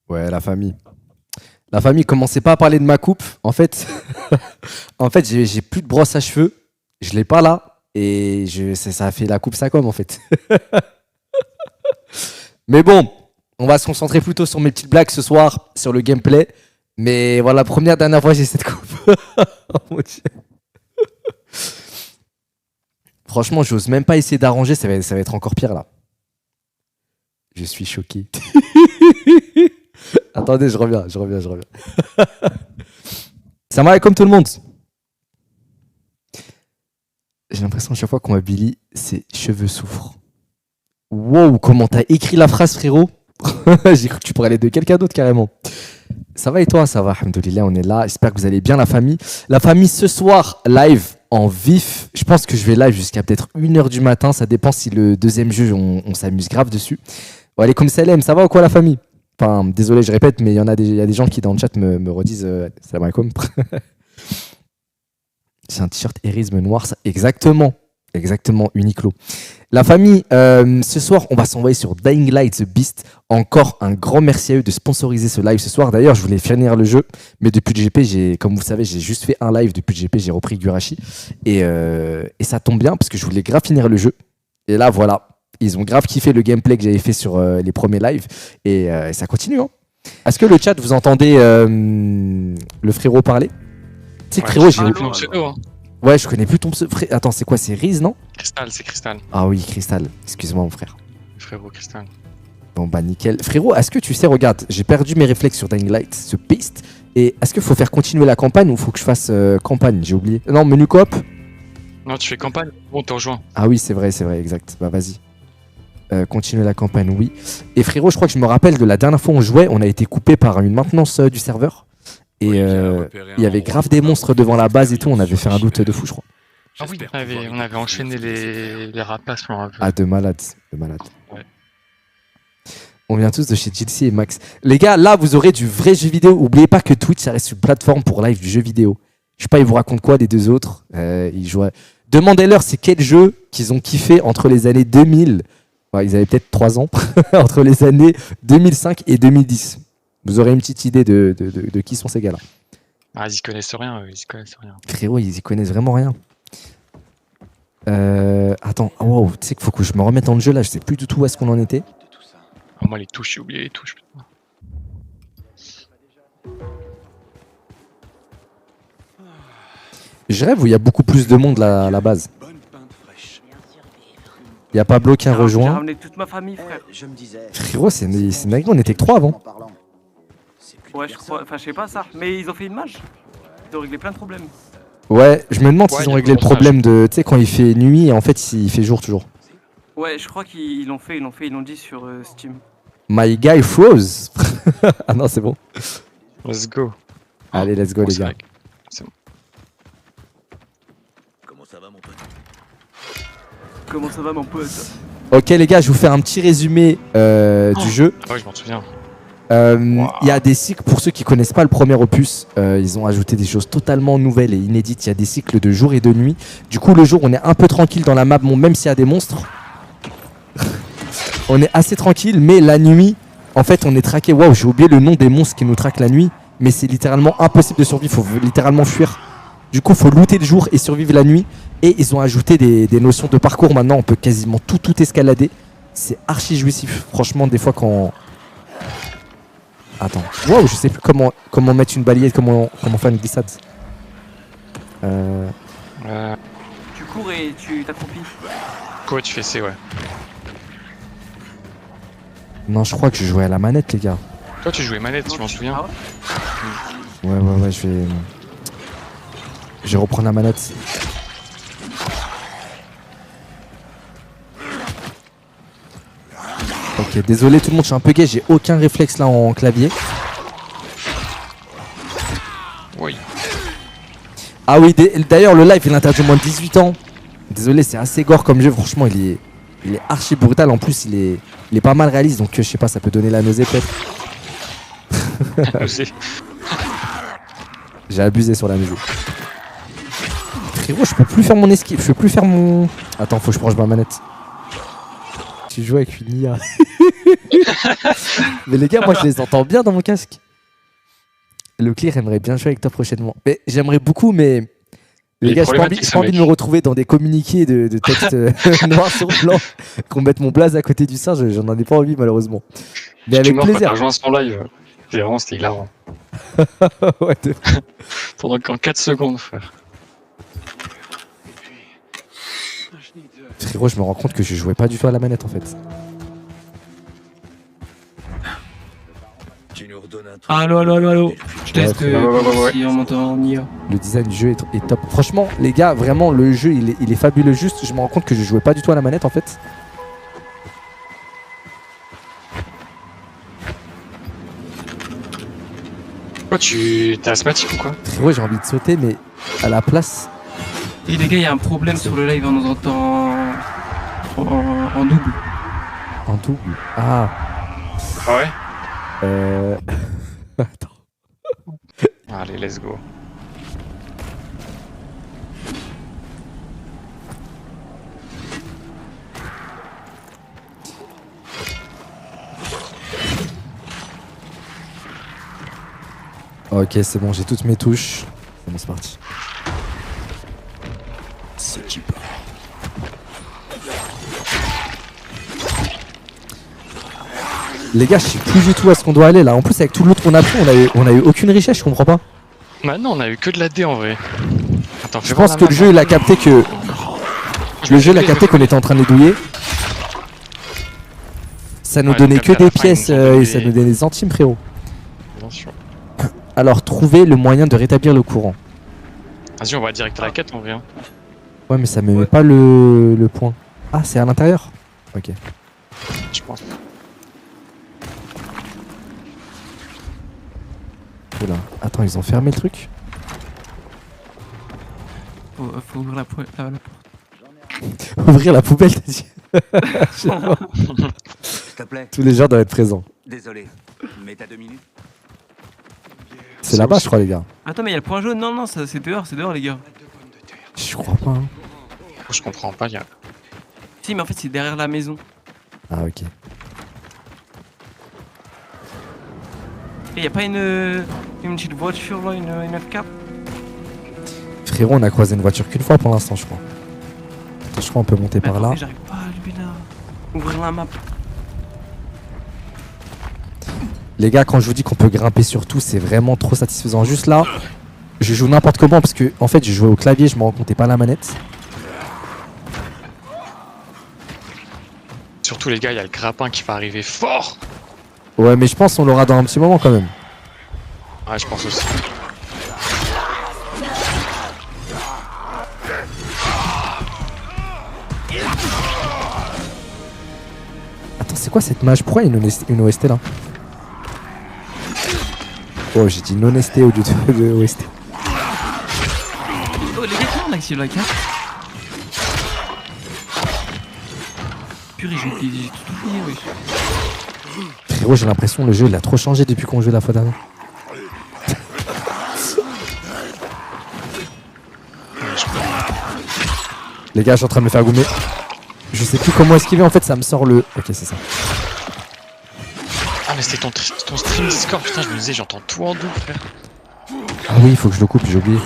Ouais, la famille. La famille, commençait pas à parler de ma coupe. En fait, en fait, j'ai plus de brosse à cheveux. Je l'ai pas là. Et ça a fait la coupe Sacom en fait. Mais bon, on va se concentrer plutôt sur mes petites blagues ce soir, sur le gameplay. Mais voilà, dernière fois, j'ai cette coupe. Oh mon Dieu. Franchement, j'ose même pas essayer d'arranger, ça va être encore pire là. Je suis choqué. Attendez, je reviens. Ça va comme tout le monde. J'ai l'impression à chaque fois qu'on m'habilite, ses cheveux souffrent. Wow, comment t'as écrit la phrase, frérot? J'ai cru que tu pourrais aller de quelqu'un d'autre carrément. Ça va et toi? Ça va, alhamdoulilah, on est là. J'espère que vous allez bien, la famille. La famille, ce soir, live en vif. Je pense que je vais live jusqu'à peut-être 1h du matin. Ça dépend si le deuxième jeu, on s'amuse grave dessus. Bon, allez, comme Salem, ça va ou quoi, la famille? Enfin, désolé, je répète, mais il y a des gens qui dans le chat me redisent salam alaikum. C'est un t-shirt hérisme noir, ça. Exactement, Uniqlo. La famille, ce soir, on va s'envoyer sur Dying Light The Beast. Encore un grand merci à eux de sponsoriser ce live ce soir. D'ailleurs, je voulais finir le jeu, mais depuis le GP, comme vous savez, j'ai juste fait un live depuis le GP, j'ai repris Gurashi. Et ça tombe bien, parce que je voulais grave finir le jeu. Et là, voilà, ils ont grave kiffé le gameplay que j'avais fait sur les premiers lives. Et ça continue. Hein. Est-ce que le chat, vous entendez le frérot parler? Tu sais que frérot, j'ai oublié mon pseudo. Hein. Ouais, je connais plus ton pseudo. Attends, c'est quoi? C'est Riz, non? Cristal, c'est Cristal. Ah oui, Cristal. Excuse-moi, mon frère. Frérot, Cristal. Bon, bah nickel. Frérot, est-ce que tu sais, regarde, j'ai perdu mes réflexes sur Dying Light, ce beast. Et est-ce qu'il faut faire continuer la campagne ou faut que je fasse campagne? J'ai oublié. Non, menu coop? Non, tu fais campagne. Bon, t'es rejoint. Ah oui, c'est vrai, exact. Bah vas-y. Continuer la campagne, oui. Et frérot, je crois que je me rappelle de la dernière fois où on jouait, on a été coupé par une maintenance du serveur. Et il y avait grave des monstres devant la base et tout, on avait fait un loot de fou, je crois. Ah oui, on avait enchaîné les rapaces, je m'en rappelle. Ah, de malade. Ouais. On vient tous de chez JC et Max. Les gars, là, vous aurez du vrai jeu vidéo. Oubliez pas que Twitch, ça reste une plateforme pour live du jeu vidéo. Je sais pas, ils vous racontent quoi, les deux autres ils jouaient... Demandez-leur c'est quel jeu qu'ils ont kiffé entre les années 2000. Ouais, ils avaient peut-être 3 ans. Entre les années 2005 et 2010. Vous aurez une petite idée de qui sont ces gars-là. Ah, ils y connaissent rien, Frérot, ils y connaissent vraiment rien. Attends, wow, tu sais qu'il faut que je me remette dans le jeu là, je sais plus du tout où est-ce qu'on en était. Ah, moi, les touches, j'ai oublié les touches. Je rêve où il y a beaucoup plus de monde là, à la base. Il y a Pablo qui a rejoint. J'ai ramené toute ma famille, frère. Frérot, c'est dingue, on était que 3 avant. Ouais, je crois. Enfin, je sais pas ça. Mais ils ont fait une mage. Ils ont réglé plein de problèmes. Ouais, je me demande s'ils ont réglé le problème de. Tu sais, quand il fait nuit et en fait, il fait jour toujours. Ouais, je crois qu'ils l'ont fait, ils l'ont dit sur Steam. My guy froze. Ah non, c'est bon. Let's go. Allez, let's go, les gars. C'est bon. Comment ça va, mon pote? Comment ça va, mon pote? Ok, les gars, je vais vous faire un petit résumé du jeu. Ah ouais, je m'en souviens. Il y a des cycles, pour ceux qui connaissent pas le premier opus, ils ont ajouté des choses totalement nouvelles et inédites. Il y a des cycles de jour et de nuit. Du coup, le jour, on est un peu tranquille dans la map, bon, même s'il y a des monstres. On est assez tranquille, mais la nuit, en fait, on est traqué. Waouh, j'ai oublié le nom des monstres qui nous traquent la nuit, mais c'est littéralement impossible de survivre. Faut littéralement fuir. Du coup, faut looter le jour et survivre la nuit. Et ils ont ajouté des notions de parcours. Maintenant, on peut quasiment tout escalader. C'est archi jouissif. Franchement, des fois, quand... Attends. Wow, je sais plus comment mettre une balayette, comment faire une glissade. Tu cours et tu t'accroupis. Quoi, tu fais C, ouais. Non, je crois que je jouais à la manette, les gars. Toi, tu jouais manette, tu m'en souviens. Ah Ouais, je vais reprendre la manette. Ok, désolé tout le monde, je suis un peu gay, j'ai aucun réflexe là en clavier. Oui. Ah oui, d'ailleurs le live il est interdit au moins de 18 ans. Désolé, c'est assez gore comme jeu, franchement il est archi brutal, en plus il est pas mal réaliste, donc je sais pas, ça peut donner la nausée peut-être. J'ai abusé sur la musique. Frérot, je peux plus faire mon esquive, je peux plus faire mon... Attends, faut que je branche ma manette. Tu joues avec une IA. Mais les gars, moi je les entends bien dans mon casque. Le clear aimerait bien jouer avec toi prochainement. Mais j'aimerais beaucoup, mais les gars, j'ai pas envie de me retrouver dans des communiqués de texte noir sur blanc, qu'on mette mon blaze à côté du singe, j'en ai pas envie malheureusement. Mais avec plaisir. J'ai rejoint son live. Vraiment, c'était hilarant. Ouais, Pendant qu'en 4 secondes, frère. frérot, je me rends compte que je jouais pas du tout à la manette en fait. Allo. Je teste ouais. si on m'entend en IA. Le design du jeu est top. Franchement, les gars, vraiment, le jeu il est fabuleux. Juste, je me rends compte que je jouais pas du tout à la manette en fait. Quoi, t'es asthmatique ou quoi? Frérot, j'ai envie de sauter, mais à la place. Et les gars, il y a un problème sur le live, on nous entend en double. En double. Ah. Ah ouais? Attends. Allez, let's go. Ok, c'est bon, j'ai toutes mes touches. C'est bon, c'est parti. Les gars, je sais plus du tout à ce qu'on doit aller là. En plus, avec tout l'autre qu'on a pris, on a eu aucune richesse, je comprends pas. Bah non, on a eu que de la D en vrai. Attends, Je pense que le jeu il a capté que. Le jeu il a capté qu'on était en train de les douiller. Ça nous donnait que des pièces et ça nous donnait des centimes, frérot. Attention. Alors, trouver le moyen de rétablir le courant. Vas-y, on va direct à la quête en vrai. Hein. Ouais, mais ça me met pas le point. Ah, c'est à l'intérieur? Ok. Je pense. Oula. Attends, ils ont fermé le truc? Faut ouvrir la porte. Ouvrir la poubelle, t'as dit? S'il te plaît, Tous les gens doivent être présents. désolé, mais t'as 2 minutes. C'est là-bas, je crois, les gars. Attends, mais il y a le point jaune. Non, c'est dehors, les gars. Je crois pas. Hein. Je comprends pas, gars. Si, mais en fait, c'est derrière la maison. Ah, ok. Et y a pas une petite voiture là, une F4? Frérot, on a croisé une voiture qu'une fois pour l'instant, je crois. Attends, je crois qu'on peut monter par là. J'arrive pas à allumer là. Ouvrir la map. Les gars, quand je vous dis qu'on peut grimper sur tout, c'est vraiment trop satisfaisant. Juste là, je joue n'importe comment parce que, en fait, je jouais au clavier, je me rends compte, et pas la manette. Surtout, les gars, il y a le grappin qui va arriver fort. Ouais, mais je pense qu'on l'aura dans un petit moment quand même. Ouais, je pense aussi. Attends, c'est quoi cette mage? Pourquoi il y a une OST là? Oh, j'ai dit non ST au lieu de OST. Oh, les gars, comment on active la carte? Purée, j'ai tout oublié, wesh. Frérot, j'ai l'impression que le jeu il a trop changé depuis qu'on jouait la fois dernière. Les gars, je suis en train de me faire goumer. Je sais plus comment esquiver, en fait, ça me sort le. Ok, c'est ça. Ah, mais c'était ton stream Discord, putain, je me disais, j'entends tout en double, frère. Ah oui, il faut que je le coupe, j'ai oublié.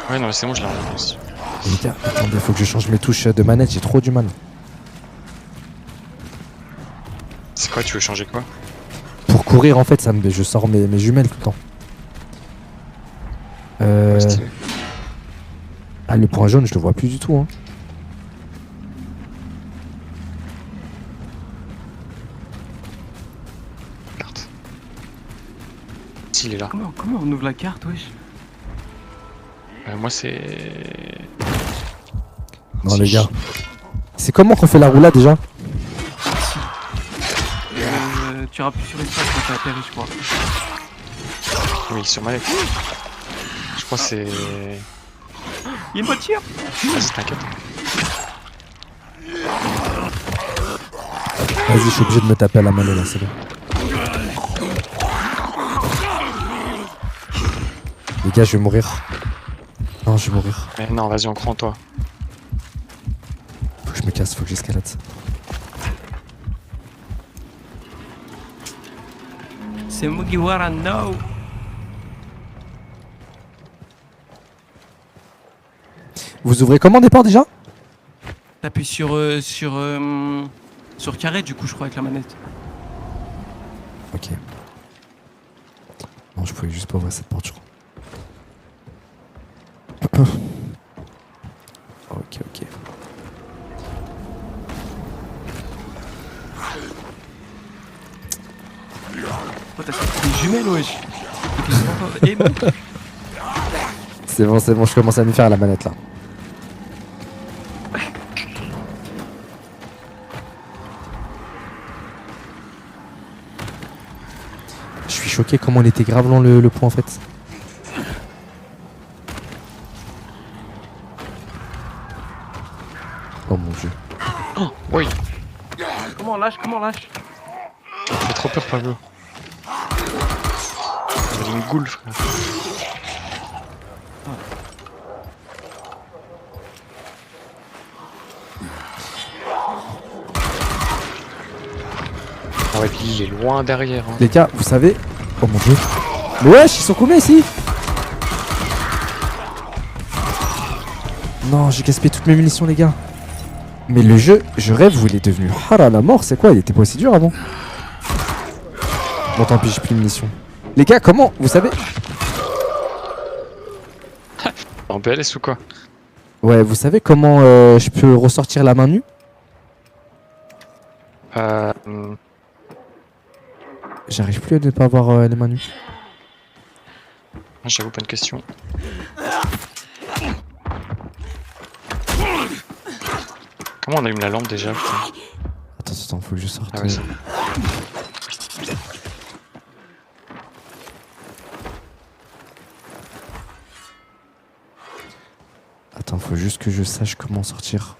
Ouais, non, mais c'est bon, je l'ai enlevé aussi. Les gars, attendez, faut que je change mes touches de manette, j'ai trop du mal. C'est quoi, tu veux changer quoi? Pour courir, en fait, je sors mes jumelles tout le temps. Stylé. Ah, le point jaune, je le vois plus du tout. Hein. Carte. Si, il est là. Comment on ouvre la carte, wesh? Moi, c'est. Non, les gars. C'est comment qu'on fait la roulade déjà? Tu appuies sur l'espace quand t'as atterri, je crois. Oui, sur manette. Je crois que c'est. Il y a une voiture! Vas-y, t'inquiète. Vas-y, je suis obligé de me taper à la manette là, c'est bon. Les gars, je vais mourir. Non, je vais mourir. Mais non, vas-y, on croit en toi. Faut que je me casse, faut que j'escalade. C'est Mugiwara, no. Vous ouvrez comment des portes déjà? T'appuies sur carré du coup je crois avec la manette. Ok. Non, je pouvais juste pas ouvrir cette porte, je crois. Ok, ok. Oh t'as sorti des jumelles wesh. Et C'est bon, je commence à m'y faire à la manette là. Je suis choqué comment il était grave long le pont en fait. Oh mon dieu. Oh, oui. Comment on lâche? Comment on lâche? J'ai trop peur, Pablo. Il y a une goule, frère. Ah ouais, lui, il est loin derrière. Hein. Les gars, vous savez... Oh mon dieu. Mais wesh, ils sont combien ici? Non, j'ai gaspillé toutes mes munitions les gars. Mais le jeu, je rêve où il est devenu hard à la mort, c'est quoi? Il était pas aussi dur avant. Bon tant pis, j'ai plus de munitions. Les gars, comment? Vous savez? En PLS ou quoi? Ouais, vous savez comment je peux ressortir la main nue? J'arrive plus à ne pas avoir les mains nues. J'avoue, pas une question. Comment on allume la lampe déjà, putain? Attends, faut que je sorte. Ah ouais, ça. Attends, faut juste que je sache comment sortir.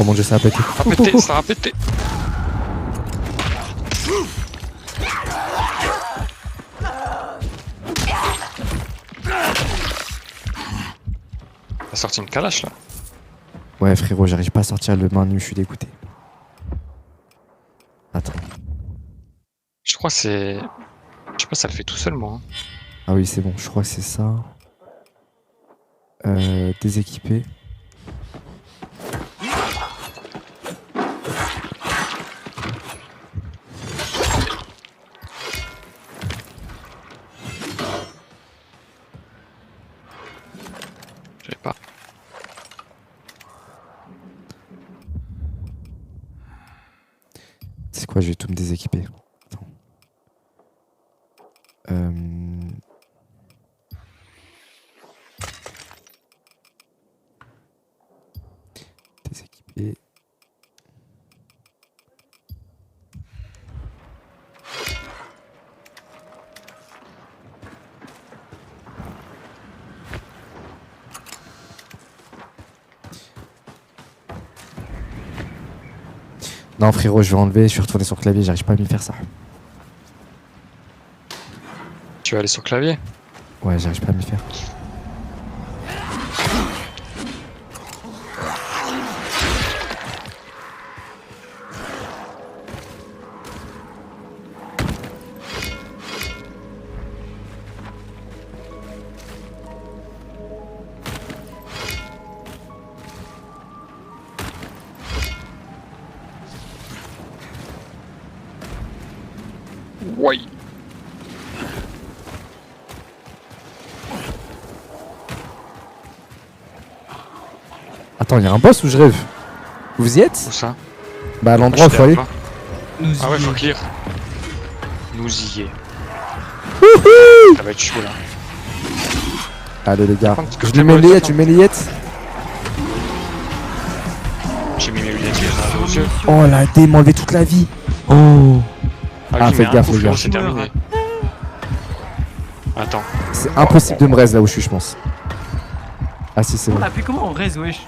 Oh mon dieu, ça a pété. Ça a pété, ça a pété. T'as sorti une calache là? Ouais frérot, j'arrive pas à sortir le main nue, je suis dégoûté. Attends. Je crois que c'est... Je sais pas, ça le fait tout seul moi. Hein. Ah oui, c'est bon, je crois que c'est ça. Déséquiper. Je sais pas. C'est quoi, je vais tout me déséquiper. Attends. Déséquiper. Non frérot, je vais enlever, je suis retourné sur le clavier, j'arrive pas à m'y faire ça. Tu vas aller sur clavier? Ouais, j'arrive pas à m'y faire. Ouais. Attends, il y a un boss ou je rêve? Vous y êtes? Où ça? Bah à l'endroit où Je faut aller. sais pas. nous Ah ouais, y faut est. clear. Nous y est. Ça va être chaud là. Allez les gars, Prends, parce que je t'as lui mets pas les le yettes, temps. tu mets les yettes. J'ai mis mes lunettes aux yeux. Oh la dé, m'a enlevé toute la vie. Oh, Ah, oui, faites mais gaffe, un coup, les gars. frérot, c'est terminé. Attends. c'est impossible de me raise là où je suis, je pense. Ah si, c'est On bon. appuie comment on raise, wesh?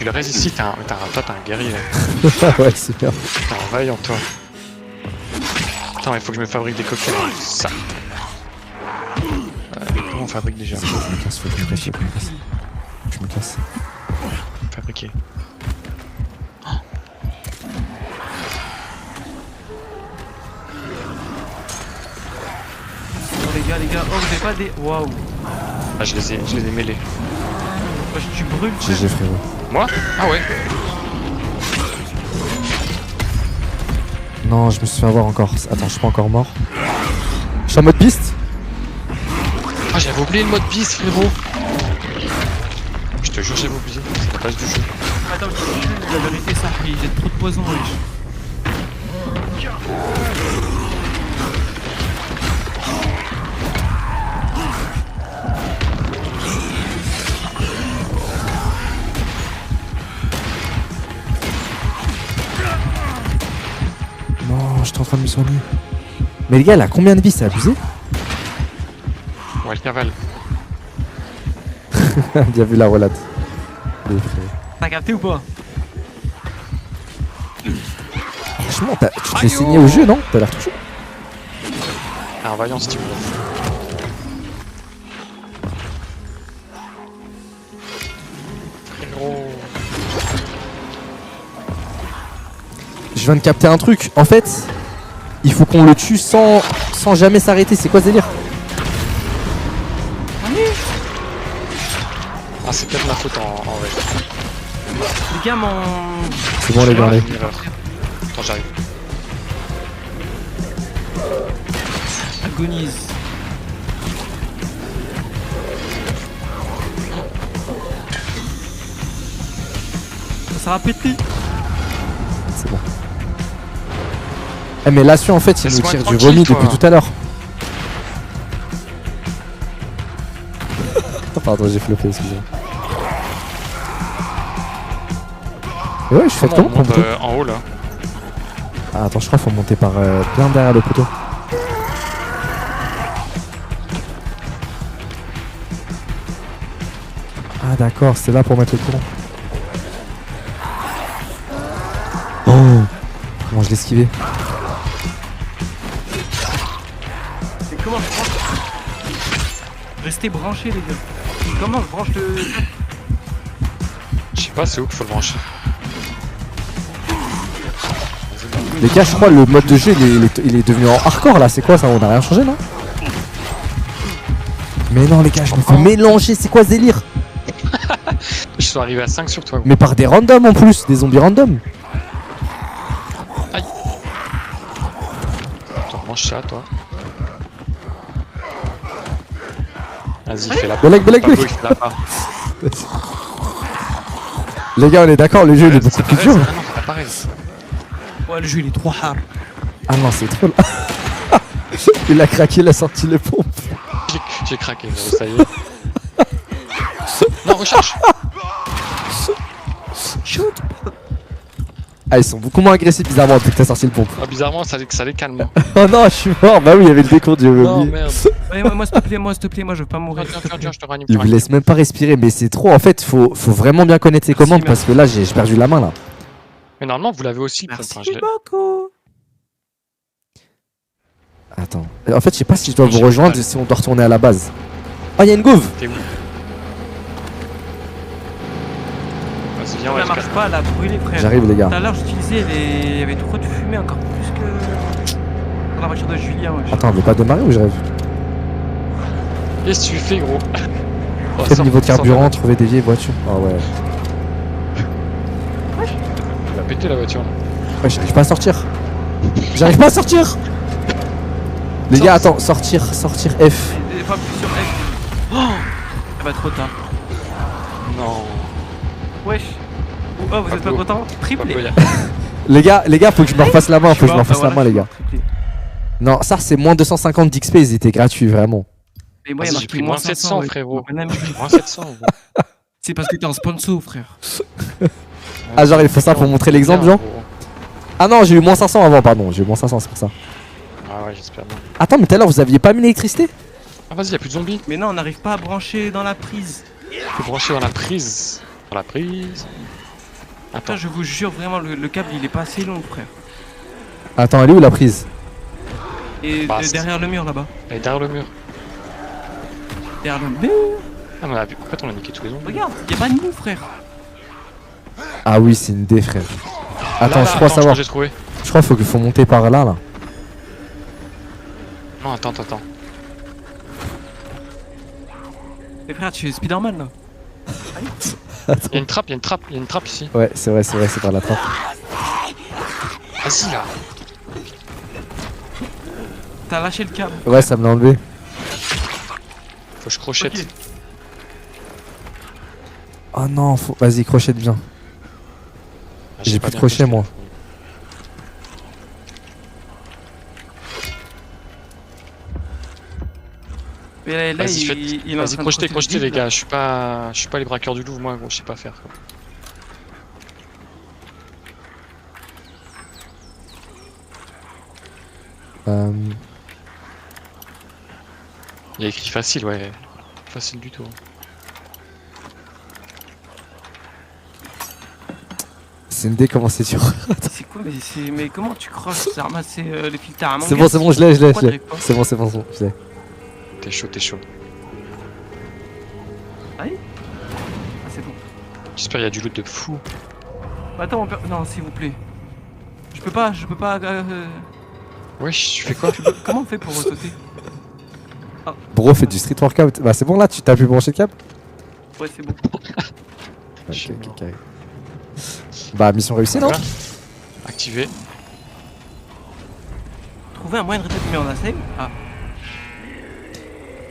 Tu le reste ici, toi t'es un guerrier là. Ouais, super. T'es un vaillant toi. Attends, il faut que je me fabrique des coquilles. Ça. Comment on fabrique déjà? Je me casse, faut que je me casse, faut que je me casse. Je me casse. Fabriquer. Oh, les gars, oh, vous avez pas des. Waouh. Ah, je les ai mêlés. Wesh, tu brûles. GG frérot. Moi? Ah ouais. Non, je me suis fait avoir encore. Attends, je suis pas encore mort. Je suis en mode beast. Ah, j'avais oublié le mode bis, frérot. Je te jure, j'avais oublié. C'est la base du jeu. Attends, La vérité, ça, il jette trop de poison, wesh. Non, j'étais en train de me soigner. Mais les gars, elle a combien de vie? C'est abusé. Ouais, le cavale. Bien vu la relate. Allez, frérot. t'as capté ou pas? Franchement, tu t'es saigné au jeu, non? T'as l'air tout chaud. Un vaillant si tu veux. Frérot. Je viens de capter un truc. En fait, il faut qu'on le tue sans jamais s'arrêter. C'est quoi ce délire? Ah, c'est peut-être ma faute en vrai. Les gars, mon. C'est bon les gars, allez. Une erreur. Attends, j'arrive. Agonise. Ça va péter. C'est bon. Eh mais là-dessus en fait il nous Laisse-moi tire du tranquille, vomi toi. depuis tout à l'heure. Oh, pardon, j'ai floppé, excusez-moi. Et ouais, je fais Comment comment on monte pour monter? en haut là? Ah, attends, je crois qu'il faut monter par bien derrière le poteau. Ah d'accord, c'est là pour mettre le courant. Oh, comment je l'ai esquivé? Mais comment je branche? Restez branchés, les gars. Comment je branche le. Je sais pas, c'est où qu'il faut le brancher. Les gars, je crois le mode de jeu il est devenu en hardcore là, c'est quoi ça? On a rien changé non? Mais non les gars, je me fais mélanger, c'est quoi ce délire? Je suis arrivé à 5 sur toi. Mais par des randoms en plus, des zombies random. Attends, mange ça, toi. Vas-y, fais la Blague. Pablo, il fait la part. Les gars, on est d'accord, le jeu il est beaucoup C'est plus pareil, dur. ah non, c'est pas pareil. Ouais, le jeu il est trop hard. Ah non, c'est trop là. Il a craqué, il a sorti les pompes. J'ai craqué, gros, ça y est. Non, recharge. Ah, ils sont beaucoup moins agressifs bizarrement depuis que t'as sorti le pompe. Ah, bizarrement, ça les calme. Oh non, je suis mort. Bah oui, il y avait le décompte, j'avais Non, oublié. merde. Ouais, moi, s'il te plaît, moi, je veux pas mourir. s'il te plaît. Tiens, je te ranime. Il vous laisse même pas respirer, mais c'est trop. En fait, faut vraiment bien connaître ses commandes parce que là, j'ai perdu la main là. Mais normalement, vous l'avez aussi. Merci Enfin, je l'ai- beaucoup. Attends. En fait, je sais pas si je dois vous J'ai rejoindre mal. si on doit retourner à la base. Oh, il y a une gouve. T'es où? Vas-y, viens, Ça ouais, marche pas, elle a brûlé, frère. J'arrive, les gars. Tout à l'heure, j'utilisais les. Il y avait trop de fumée, encore plus que. Dans la voiture de Julien, wesh. Attends, on veut pas démarrer ou je rêve? Qu'est-ce que tu fais, gros? Oh, Quel sors- niveau de sors carburant, trouver des vieilles voitures? Ah ouais. Il va péter la voiture là. Ouais, j'arrive pas à sortir. J'arrive pas à sortir. Les Sors. gars, attends, sortir F. Des fois plus sur F. Oh ah bah, trop tard. Non. Wesh. Oh, vous êtes pas Pablo. content? Triplé. Pablo, Les gars, faut que je me refasse la main, faut que je me Bah, refasse la voilà, main, les gars. triplé. Non, ça c'est moins 250 d'XP, ils étaient gratuits, vraiment. Et moi, il y a Vas-y, j'ai marqué pris moins 700, ouais. frérot. Un ami. Moins 700, gros. C'est parce que t'es un sponsor, frère. Ah, genre, il faut ça pour montrer l'exemple, Bien, genre? gros. Ah non, j'ai eu moins 500 avant, pardon, j'ai eu moins 500, c'est pour ça. Ah ouais, j'espère bien. Attends, mais tout à l'heure, vous aviez pas mis l'électricité? Ah, vas-y, y'a plus de zombies. Mais non, on n'arrive pas à brancher dans la prise. Faut brancher dans la prise. Dans la prise. Putain, je vous jure vraiment, le câble il est pas assez long, frère. Attends, elle est où la prise? Et Bah, derrière le mur là-bas. Elle est derrière le mur. Derrière le mur. Ah, mais en fait, on a niqué tous les zombies. Regarde, y'a pas de nous, frère. Ah oui, c'est une D, frère. Attends, Là, je crois attends, savoir. j'ai trouvé. Je crois qu'il faut monter par là, là. Non, attends. Mais frère, tu es Spider-Man là. Il y a une trappe ici. Ouais, c'est vrai, c'est par la trappe. Vas-y là. T'as lâché le câble. Ouais, ça me l'a enlevé. Faut que je crochette. Ok. Oh non, faut... vas-y, crochette bien. Ah, J'ai pas plus de bien crochet, crocheté. moi. Mais là, Vas-y, il est en Vas-y, train de crochetez le les vide, gars. là. Je suis pas les braqueurs du Louvre, moi, gros, je sais pas faire. Quoi. Il y a écrit facile, ouais. Facile du tout. C'est une D, comment c'est dur. C'est quoi mais comment tu croches? C'est ramasser les filtres à C'est bon, je l'ai. Pourquoi t'arrives pas? C'est bon, je l'ai. T'es chaud. Ah, c'est bon. J'espère qu'il y a du loot de fou. Attends, non, s'il vous plaît. Je peux pas. Ouais, tu fais quoi? Comment on fait pour sauter? Bro, fait du street workout. Bah, c'est bon là, tu t'as pu brancher le câble? Ouais, c'est bon. Ok. Bah, mission réussie, non? Voilà. Activé. Trouver un moyen de rétablir en save. Ah,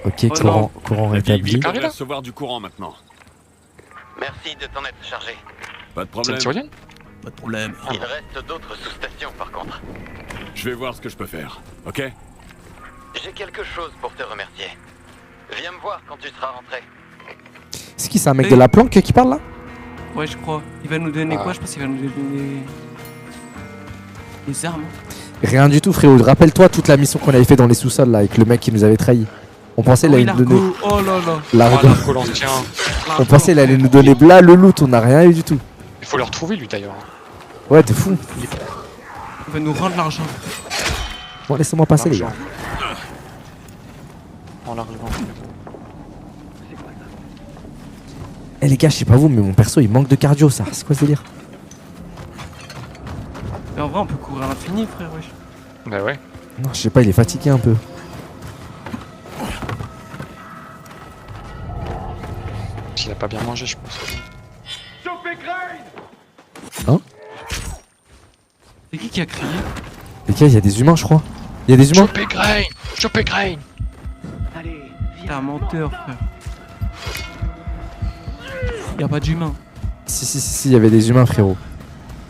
Ok, Oh courant La vieille rétabli. ville Carré, devrait là recevoir du courant maintenant. Merci de t'en être chargé. Pas de C'est une problème. tyrolienne? pas de problème. Il reste d'autres sous-stations par contre. Je vais voir ce que je peux faire. Ok? J'ai quelque chose pour te remercier. Viens me voir quand tu seras rentré. C'est qui, c'est un mec de la planque qui parle là? Ouais, je crois. Il va nous donner Ah. quoi? Je pense qu'il va nous donner des armes. Rien du tout, frérot. Rappelle-toi toute la mission qu'on avait fait dans les sous-sols là avec le mec qui nous avait trahi. On pensait il Oui, allait nous donner. l'argot. Oh là là. L'argot. L'arco l'ancien. On pensait il allait nous donner bla le loot, on n'a rien eu du tout. Il faut le retrouver lui d'ailleurs. Ouais, t'es fou. Il va nous rendre l'argent. Bon, laissez-moi passer, les gars. En l'argent. Eh, les gars, je sais pas vous, mais mon perso il manque de cardio, ça. C'est quoi ce délire? Mais en vrai, on peut courir à l'infini, frère, wesh. Bah ouais. Non, je sais pas, il est fatigué un peu. Il a pas bien mangé, je pense. C'est qui a crié? Les gars, il y a des humains, je crois. Il y a des humains? Chopez Grain. T'es un menteur, frère. Y'a pas d'humain. Si, il y avait des humains, frérot.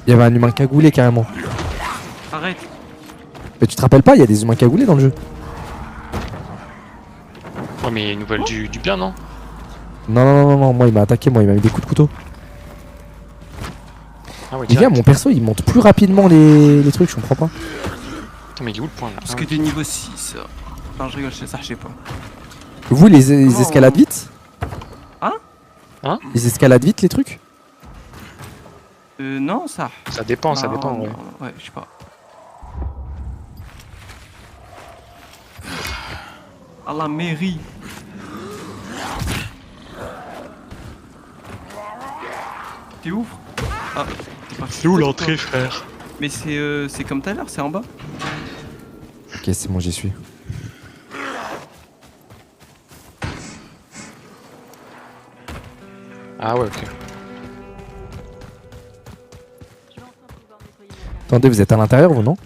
Il y avait un humain cagoulé carrément. Arrête. Mais tu te rappelles pas, il y a des humains cagoulés dans le jeu. Ouais, mais ils nous veulent du bien, non? Non, moi il m'a attaqué, moi il m'a mis des coups de couteau. Ah ouais, Les gars, direct. mon perso il monte plus rapidement les trucs, je comprends pas. Attends, mais il est où le point là? Parce que t'es niveau 6. Non, je rigole, ça, je sais pas. Vous, les Comment escalades vite? Hein Ils escaladent vite les trucs? Non, ça. Ça dépend, Non, ouais. non, ouais, je sais pas. À la mairie. T'es ouf? Ah, t'es parti. C'est où l'entrée, frère? Mais c'est comme tout à l'heure, c'est en bas. Ok, c'est bon, j'y suis. Ah ouais, ok. Attendez, vous êtes à l'intérieur vous, non?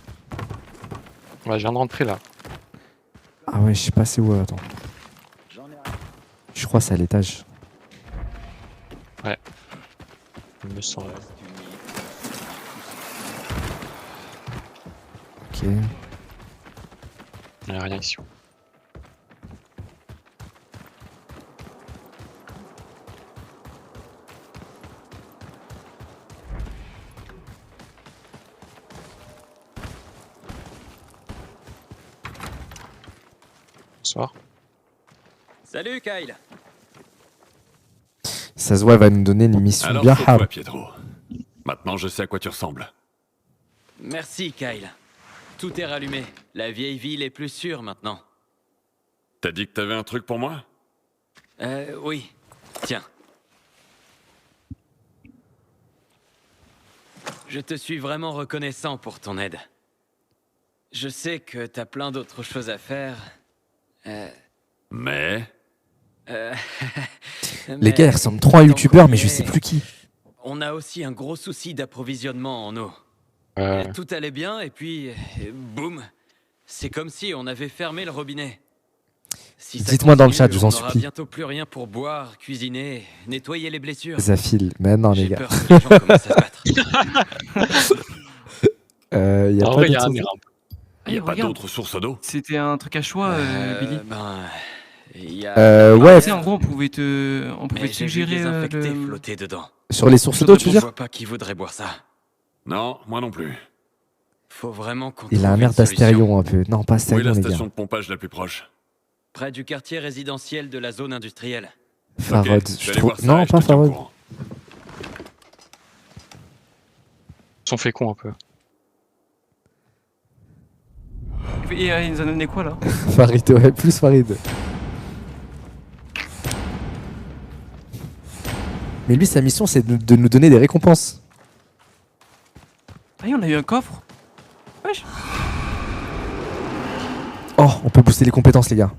Ouais, je viens de rentrer là. Ah ouais, je sais pas c'est où, attends. Je crois que c'est à l'étage. Il me semble. Ok. Il n'y a rien ici. Bonsoir. Salut Kyle. Ça se voit, elle va nous donner une mission Alors, bien c'est quoi, hard. Pietro? Maintenant, je sais à quoi tu ressembles. Merci, Kyle. Tout est rallumé. La vieille ville est plus sûre maintenant. T'as dit que t'avais un truc pour moi? Oui. Tiens. Je te suis vraiment reconnaissant pour ton aide. Je sais que t'as plein d'autres choses à faire. Mais... Les gars, ils ressemblent trop à un youtubeur, mais je sais plus qui. On a aussi un gros souci d'approvisionnement en eau. Tout allait bien et puis... boum. C'est comme si on avait fermé le robinet. Si ça Dites-moi dans le continue, chat, je vous en on n'aura supplie. bientôt plus rien pour boire, cuisiner, nettoyer les blessures. Zafil, mais non, les J'ai gars. peur que les gens commencent à se battre. Y a En pas vrai, il y a d'autre un chose. miracle. Y a pas regarde. d'autres sources d'eau? C'était un truc à choix, Billy. Il y a... Ouais, Tu sais, en gros, on pouvait te Mais j'ai vu suggérer des infectés le... flotter dedans. sur les sources d'eau, tu veux Je dire? vois pas qui voudrait boire ça. Non, moi non plus. Faut vraiment qu'on Il a un trouve air une solution. d'Astérion un peu. Non, pas Où est Astérion, la les gars. station de pompage la plus proche? Près du quartier résidentiel de la zone industrielle. Farod, Ok, je je vais aller trouve. voir ça Non, et je pas te tiens au Farod. courant. Ils sont fait con un peu. Et il nous a donné quoi, là? Farid, ouais, plus Farid. Mais lui, sa mission, c'est de nous donner des récompenses. Ah, on a eu un coffre. Wesh. Oh, on peut booster les compétences, les gars.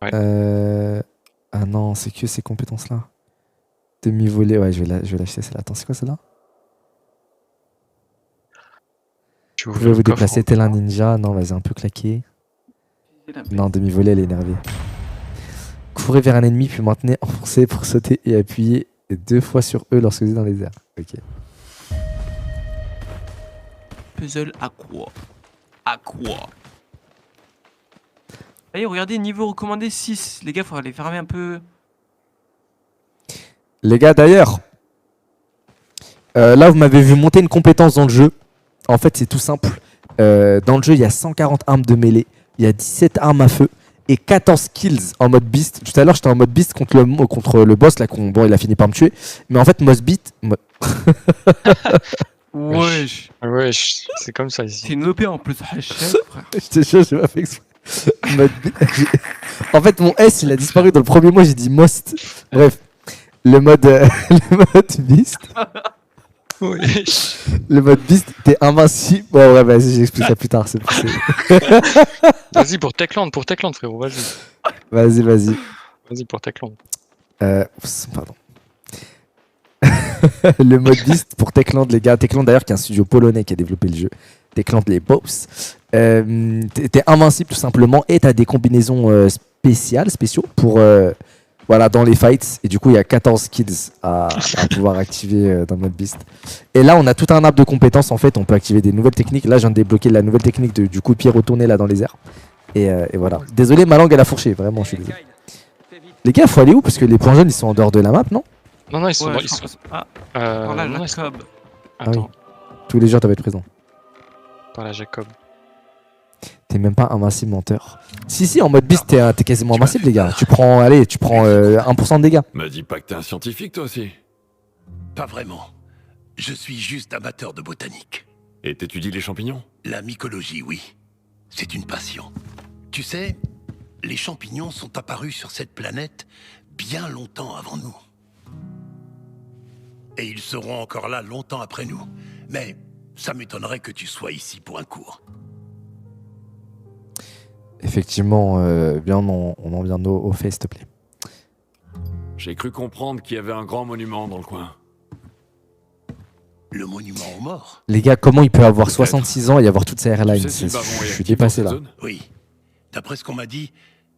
Ouais. Ah non, c'est que ces compétences-là. Demi-volée, ouais, je vais l'acheter celle-là. Attends, c'est quoi celle-là? Tu Vous ouvres pouvez le vous coffre, déplacer hein. tel un ninja. Non, vas-y, un peu claqué. Non, demi-volée, elle est énervée. Courez vers un ennemi, puis maintenez enfoncé pour sauter et appuyer 2 fois sur eux lorsque vous êtes dans les airs. Ok. Puzzle à quoi? À quoi? Allez, regardez, niveau recommandé 6. Les gars, faut aller fermer un peu. Les gars, d'ailleurs, là, vous m'avez vu monter une compétence dans le jeu. En fait, c'est tout simple. Dans le jeu, il y a 140 armes de mêlée, il y a 17 armes à feu et 14 kills en mode beast. Tout à l'heure, j'étais en mode beast contre le boss. Là, bon, il a fini par me tuer. Mais en fait, mode beast... Wesh. Ouais, c'est comme ça ici. C'est une OP en plus. Hachette, frère. Je te jure, j'ai pas fait exprès. Mode en fait, mon S, il a disparu dans le premier mois, j'ai dit most. Bref, le mode, le mode beast... Le mode beast, t'es invincible. Bon, ouais, vas-y, j'explique ça plus tard. Vas-y pour Techland, frérot, vas-y. Vas-y. Vas-y pour Techland. Pardon. Le mode beast pour Techland, les gars. Techland, d'ailleurs, qui est un studio polonais qui a développé le jeu. Techland, les boss. T'es invincible, tout simplement. Et t'as des combinaisons spéciaux pour. Voilà, dans les fights. Et du coup, il y a 14 kills à pouvoir activer dans le mode beast. Et là, on a tout un arbre de compétences. En fait, on peut activer des nouvelles techniques. Là, je viens de débloquer la nouvelle technique du coup de pied retourné là dans les airs. Et voilà. Désolé, ma langue, elle a fourché. Vraiment, je suis désolé. Les gars, faut aller où? Parce que les points jaunes, ils sont en dehors de la map, non? Non, ils sont... Ouais, ils je sont... pense- Ah, par là, non, ils sont... Jacob. Attends, Tous les joueurs doivent être présents. par là, Jacob. T'es même pas invincible, menteur. Si, en mode beast, t'es quasiment invincible, les gars. Tu prends 1% de dégâts. Me dis pas que t'es un scientifique, toi aussi. Pas vraiment. Je suis juste amateur de botanique. Et t'étudies les champignons? La mycologie, oui. C'est une passion. Tu sais, les champignons sont apparus sur cette planète bien longtemps avant nous. Et ils seront encore là longtemps après nous. Mais ça m'étonnerait que tu sois ici pour un cours. Effectivement, on en vient au fait, s'il te plaît. J'ai cru comprendre qu'il y avait un grand monument dans le coin. Le monument aux morts? Les gars, comment il peut avoir Peut-être. 66 ans et avoir toutes ces airlines? Tu sais si le baron est Je suis actif dépassé dans là. cette zone? Oui. D'après ce qu'on m'a dit,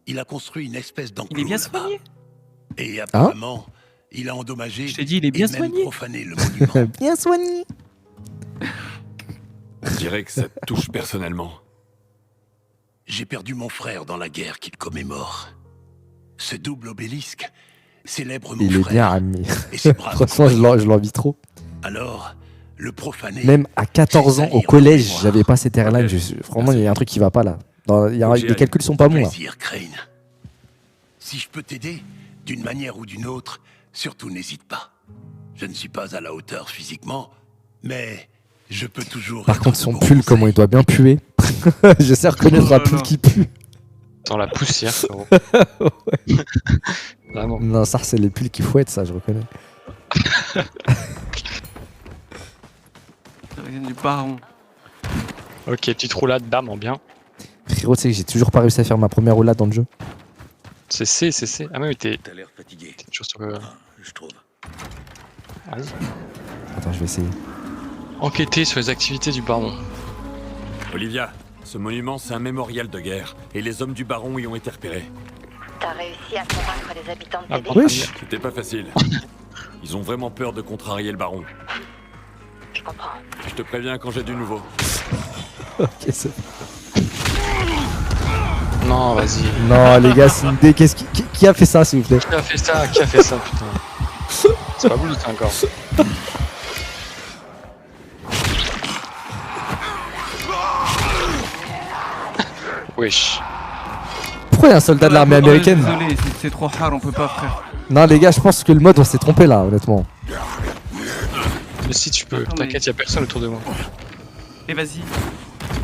il a construit une espèce d'enclos Il est bien là-bas. soigné. Et apparemment, il a endommagé Je t'ai dit, il est bien et même soigné. profané le monument. Bien soigné. Je dirais que ça te touche personnellement. J'ai perdu mon frère dans la guerre qu'il commémore. Ce double obélisque célèbre mon Il est frère bien ami. et ses braves Franchement, je l'envie trop. Alors, le profané... Même à 14 ans J'ai au sali collège, en mémoire. j'avais pas cette airline. Ok. Franchement, il y a un truc qui va pas là. J'y Les aille. calculs sont pas bons là. Plaisir, Crane. Si je peux t'aider, d'une manière ou d'une autre, surtout n'hésite pas. Je ne suis pas à la hauteur physiquement, mais je peux toujours. Par être contre, de son bons pull, comment il conseils. doit bien puer. Je sais reconnaître Oh un là pull là. qui pue. Dans la poussière, frérot. Vraiment. Non, ça, c'est les pulls qui fouettent, ça, je reconnais. Ça vient du baron. Ok, petite roulade d'âme en bien. Frérot, tu sais que j'ai toujours pas réussi à faire ma première roulade dans le jeu. C'est C, c'est C. Ah, mais t'es T'as l'air fatigué. toujours sur le. Je trouve. Vas-y. Attends, je vais essayer. Enquêter sur les activités du baron. Olivia, ce monument, c'est un mémorial de guerre, et les hommes du baron y ont été repérés. T'as réussi à convaincre les habitants de Ah, t'aider? bon. Wesh. C'était pas facile. Ils ont vraiment peur de contrarier le baron. Je comprends. Je te préviens quand j'ai du nouveau. Ok, c'est... Non, vas-y. Non, les gars, c'est une idée. Qui a fait ça, s'il vous plaît? Qui a fait ça? Qui a fait ça, putain? C'est pas vous, ça encore. Wesh. Pourquoi il y a un soldat de l'armée américaine? Désolé, c'est trop hard, on peut pas, frère. Non, les gars, je pense que le mode, on s'est trompé là, honnêtement. Mais si tu peux, Attends, mais- t'inquiète, y'a personne autour de moi. Et vas-y.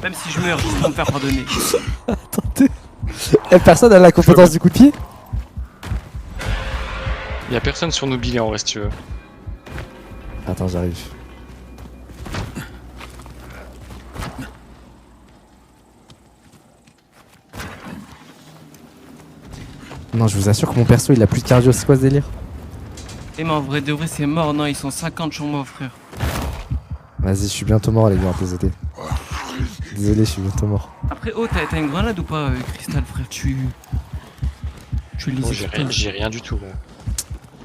Même si je meurs, juste pour me faire pardonner. Attendez. Eh, personne a la compétence du coup de pied? Y'a personne sur nos billets en vrai si tu veux. Attends, j'arrive. Non, je vous assure que mon perso il a plus de cardio, c'est quoi ce délire? Et mais en vrai de vrai, c'est mort. Non, ils sont 50 sur moi, frère. Vas-y, je suis bientôt mort, les gars, désolé. Désolé, je suis bientôt mort. Après, oh, t'as une grenade ou pas, Cristal, frère? Tu les Bon, exploses. j'ai rien du tout. Bon.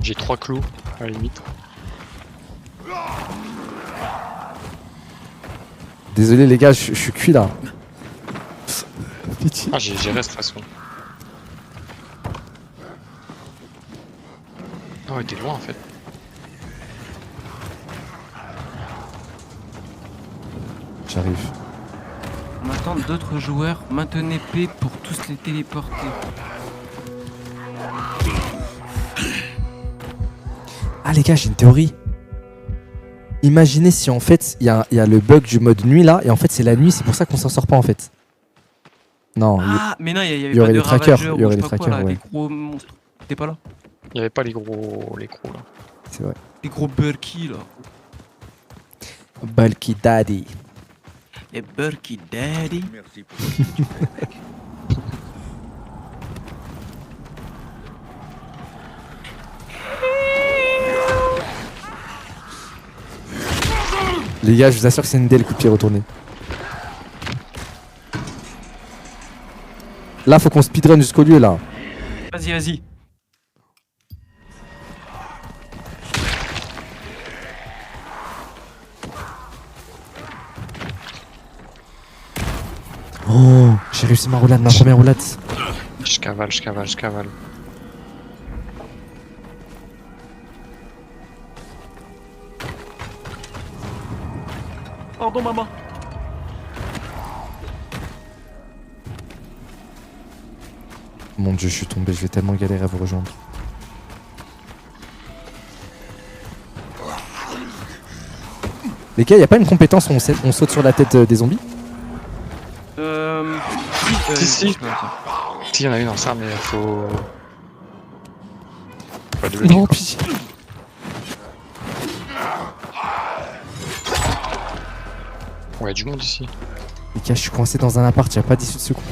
J'ai 3 clous, à la limite. Désolé, les gars, je suis cuit là. Pitié. Ah, j'ai reste de toute façon. Ah ouais, t'es loin en fait. J'arrive. On attend d'autres joueurs. Maintenez P pour tous les téléporter. Ah les gars, j'ai une théorie. Imaginez si en fait il y a le bug du mode nuit là, et en fait c'est la nuit, c'est pour ça qu'on s'en sort pas en fait. Non, Ah, mais non, il y avait il y aurait pas les de trackers, ravageurs il y aurait ou je les sais pas quoi, trackers, là, ouais. des gros monstres. T'es pas là? Il y avait pas les gros là. c'est vrai. Les gros Burky, là. Bulky Daddy. Les Burky Daddy. Merci pour ce que tu fais, mec. Les gars, je vous assure que c'est une idée le coup de pied retourné. Là, faut qu'on speedrun jusqu'au lieu là. Vas-y, vas-y. Oh, j'ai réussi ma roulade, ma première roulade. Je cavale. Pardon, maman. Mon dieu, je suis tombé, je vais tellement galérer à vous rejoindre. Les gars, y a pas une compétence où on saute sur la tête des zombies? Si. je sais pas, ça. Si, il y en a une dans ça, mais faut. Faut double Non, kill, pitié. quoi. Ouais, y a du monde ici. Les gars, je suis coincé dans un appart, y a pas d'issue de secours.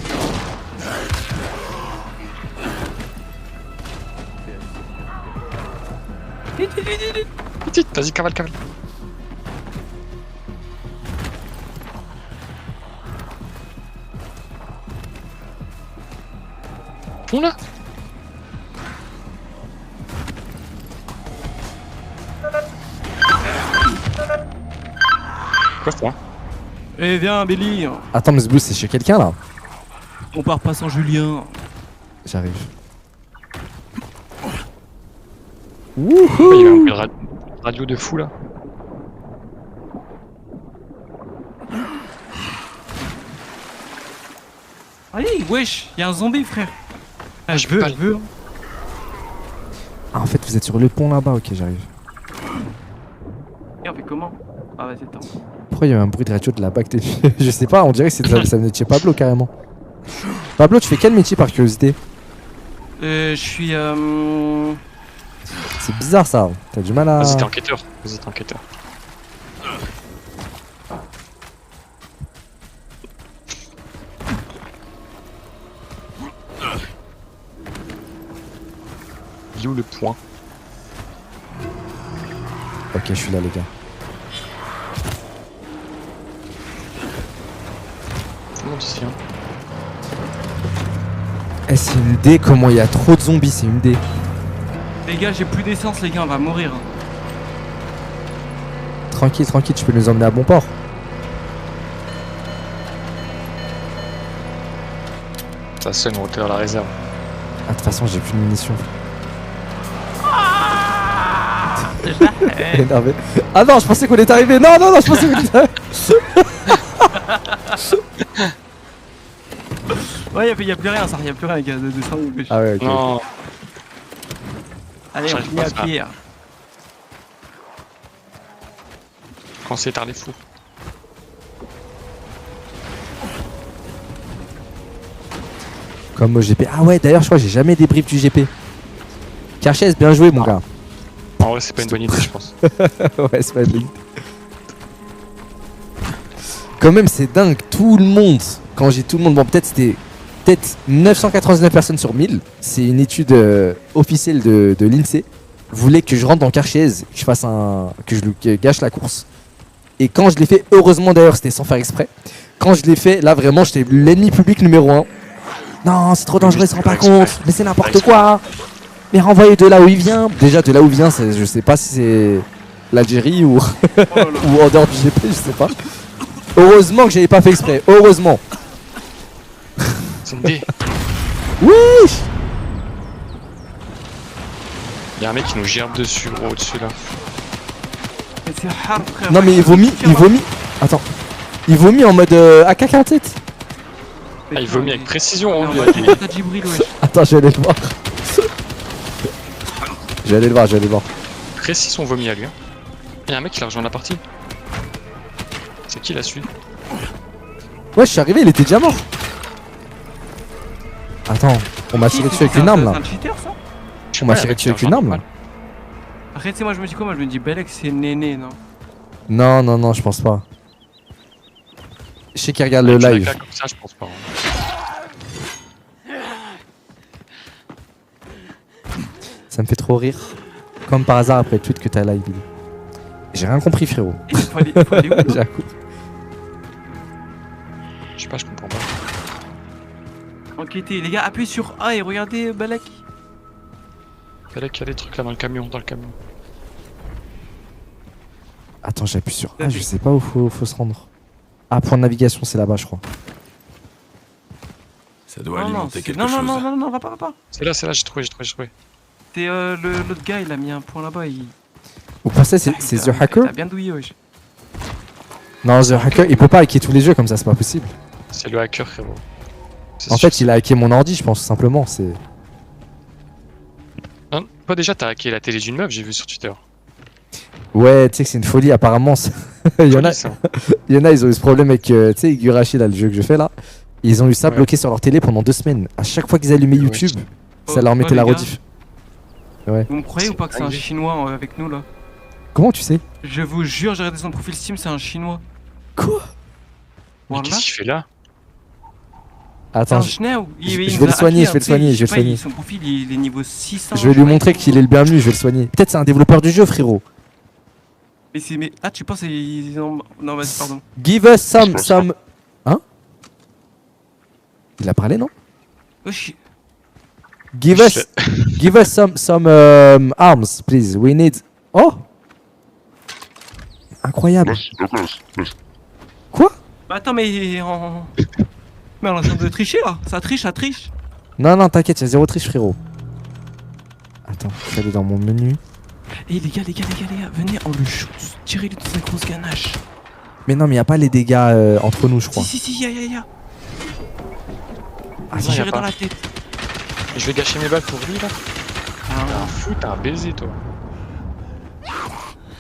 Vite, vas-y, cavale. Fond là. Quoi ça? Eh, viens, Billy. Attends, mais ce boost, c'est chez quelqu'un là? On part pas sans Julien. J'arrive. Il y a un peu de radio de fou là. Allez, wesh, y'a un zombie, frère. Ah, je peux pas veux. Ah, en fait, vous êtes sur le pont là-bas, ok, j'arrive. vas-y, attends. Pourquoi il y a un bruit de radio de là-bas que t'es... Je sais pas, on dirait que ça venait de chez Pablo carrément. Pablo, tu fais quel métier par curiosité? Je suis. C'est bizarre ça, t'as du mal à... Vas-y, t'es enquêteur. Vas-y, t'es enquêteur. Il est où le point? Ok, je suis là les gars. Tout le monde ici, hein. Eh, c'est une D, comment il y a trop de zombies, c'est une D. Les gars, j'ai plus d'essence, les gars, on va mourir. Tranquille, tranquille, tu peux nous emmener à bon port. Ça sonne, on à la réserve. Ah, de toute façon, j'ai plus de munitions. Énervé. Ah non, je pensais qu'on était arrivé. Non, non, non, je pensais qu'on était arrivé. Ouais, y'a plus rien, ça, y'a plus rien, les gars, de ça. Ah ouais, ok. Non, Allez, on j'arrive finit pas à à ça. pied. quand c'est tard les fous. Comme au GP. Ah ouais, d'ailleurs, je crois que j'ai jamais débrief du GP. Karchez, bien joué, mon gars. En vrai, c'est pas une bonne idée, je pense. Ouais, c'est pas une... Quand même, c'est dingue. Tout le monde, quand j'ai tout le monde, bon, peut-être c'était 999 personnes sur 1000. C'est une étude officielle de l'INSEE. Voulait que je rentre dans Karchez, que je fasse que je gâche la course. Et quand je l'ai fait, heureusement d'ailleurs, c'était sans faire exprès. Quand je l'ai fait, là vraiment, j'étais l'ennemi public numéro 1. Non, c'est trop dangereux, il se rend pas compte. Mais c'est n'importe quoi. Mais renvoyez de là où il vient. Déjà, de là où il vient, je sais pas si c'est l'Algérie ou... ou en dehors du GP, je sais pas. Heureusement que j'avais pas fait exprès. Heureusement. C'est une D. Oui. Y'a un mec qui nous gerbe dessus, gros, au-dessus là. Mais c'est hard, frère. Non mais il vomit. Attends. Il vomit en mode AK-47. Ah, il vomit avec précision, hein, Non, lui. t'as Djibril, wesh. Attends, je vais aller le voir. Je vais aller le voir. Précision vomi à lui. Hein. Y'a un mec qui l'a rejoint la partie. C'est qui là celui? Ouais, je suis arrivé, il était déjà mort. Attends, on m'a tiré dessus avec une arme là. C'est un cheater, ça? On m'a tiré dessus avec une arme là. Après, tu sais, moi, je me dis quoi? Moi, je me dis, Belek, c'est Néné, non? Non, non, non, je pense pas. Je sais qu'il regarde le live. Comme ça, je pense pas. Hein. Ça me fait trop rire. Comme par hasard après le tweet que t'as live. J'ai rien compris, frérot. Il faut aller où? J'ai un coup. Je sais pas, je comprends pas. Enquêtez, les gars, appuyez sur A et regardez Balek. Fallait qu'il y a des trucs là dans le camion, Attends, j'appuie sur A, je sais pas où faut se rendre. Ah, point de navigation, c'est là-bas, je crois. Ça doit Non, alimenter quelque non, chose. non, va pas. C'est là, j'ai trouvé. C'est l'autre gars, il a mis un point là-bas. Vous pensez c'est The Hacker? T'as bien douillé, wesh. Non, The Hacker, il peut pas hacker tous les jeux comme ça, c'est pas possible. C'est le hacker, frérot. En fait, il a hacké mon ordi, je pense, simplement. C'est. Non, toi déjà, t'as hacké la télé d'une meuf, j'ai vu sur Twitter. Ouais, tu sais que c'est une folie, apparemment. Il y en a, ils ont eu ce problème avec, tu sais, Igurashi, là, le jeu que je fais là. Ils ont eu ça bloqué sur leur télé pendant 2 semaines. À chaque fois qu'ils allumaient YouTube, ça leur mettait la rediff. Ouais. Vous me croyez ou pas que c'est un chinois avec nous là? Comment tu sais? Je vous jure, j'ai regardé son profil Steam, c'est un chinois. Quoi? Mais qu'est-ce qu'il fait là? Attends, je vais le soigner, je vais le soigner. Son profil il est niveau 600. Je vais lui montrer qu'il est le bienvenu, je vais le soigner. Peut-être c'est un développeur du jeu, frérot. Mais ah, tu penses non, vas-y, pardon. Give us some. Hein? Il a parlé, non? Wesh. Give us some arms, please. We need. Oh! Incroyable. Quoi? Bah attends, mais mais on est en train de tricher là. Ça triche. Non, non, t'inquiète, y'a zéro triche, frérot. Attends, je vais aller dans mon menu. Eh les gars, venez, on le shoot. Tirez-lui de sa grosse ganache. Mais non, mais y'a pas les dégâts entre nous, je crois. Si, y'a. Ah, si, tirez dans la tête. Je vais gâcher mes balles pour lui là. T'es un fou, t'es un baiser toi.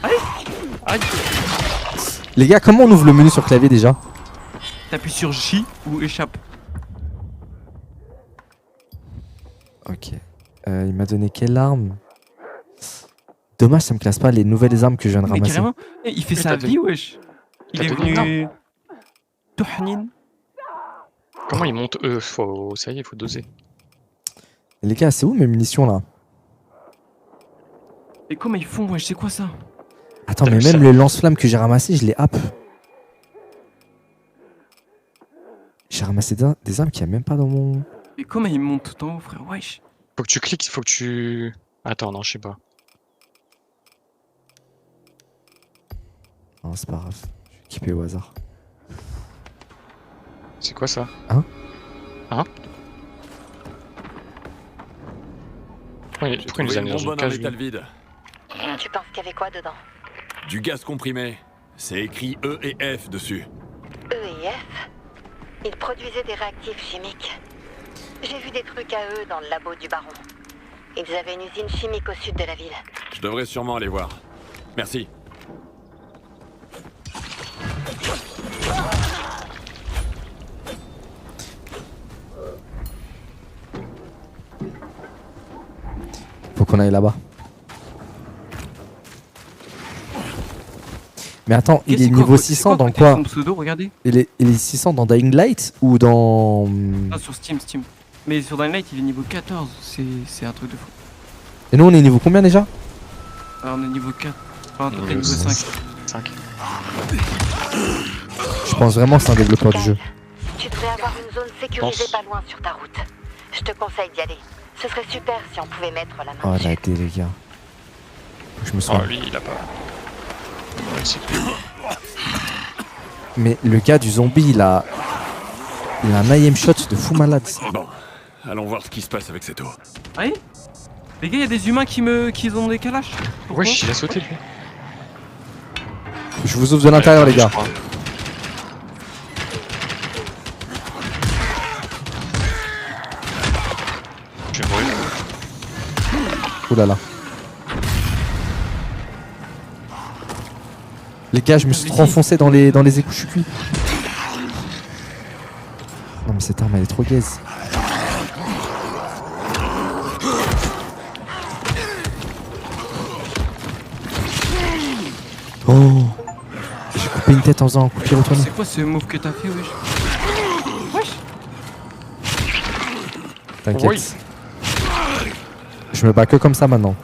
Aïe. Les gars, comment on ouvre le menu sur clavier déjà? T'appuies sur J ou échappe. Ok. Il m'a donné quelle arme? Dommage, ça me classe pas les nouvelles armes que je viens de Mais ramasser. carrément, il fait Mais sa t'as vie, wesh. Il t'as est donné une venu. Touhnin. Comment ils montent eux? Ça y est, faut doser. Les gars, c'est où mes munitions là? Et comment ils font, wesh? C'est quoi ça? Attends, T'as mais vu même ça le lance-flamme que j'ai ramassé, je l'ai happ. J'ai ramassé des armes qu'il n'y a même pas dans mon... Et comment ils montent tout en haut, frère? Wesh. Faut que tu cliques, faut que tu... Attends, non, je sais pas. Non, c'est pas grave. Je vais équiper au hasard. C'est quoi ça? Hein? Pourquoi J'ai il trouvé nous a une mis dans bombe une en cage, métal lui? vide. Tu penses qu'il y avait quoi dedans? Du gaz comprimé. C'est écrit E et F dessus. E et F? Ils produisaient des réactifs chimiques. J'ai vu des trucs à eux dans le labo du baron. Ils avaient une usine chimique au sud de la ville. Je devrais sûrement aller voir. Merci. Faut qu'on aille là-bas. Mais attends, il est niveau 600 dans quoi? Son pseudo, regardez. Il est 600 dans Dying Light ou dans... Ah, sur Steam. Mais sur Dying Light, il est niveau 14. C'est un truc de fou. Et nous on est niveau combien déjà? Alors, on est niveau 4. Enfin, à peu près Niveau niveau 5. 5. Je pense vraiment que c'est un développeur du jeu. Tu devrais avoir une zone sécurisée Pense. pas loin sur ta route. Je te conseille d'y aller. Ce serait super si on pouvait mettre la main Oh dessus. arrêtez les gars. Faut que je me Oh, soigne. lui, il a pas... Ouais, c'est plus. Mais le gars du zombie il a un IM shot de fou malade. Bon, allons voir ce qui se passe avec cette eau. Allez. Les gars, il y a des humains qui ont des calaches. Pourquoi? Wesh, il a sauté, lui. Je vous ouvre de l'intérieur les Je gars. crois. Je vais mourir. Oh là là. Les gars, je me suis trop enfoncé dans les écouts, je suis cuit. Non mais cette arme elle est trop gaze. Oh, j'ai coupé une tête en faisant un coup de pied retourné. C'est quoi ce move que t'as fait, wesh? Wesh. T'inquiète. Oui. Je me bats que comme ça maintenant.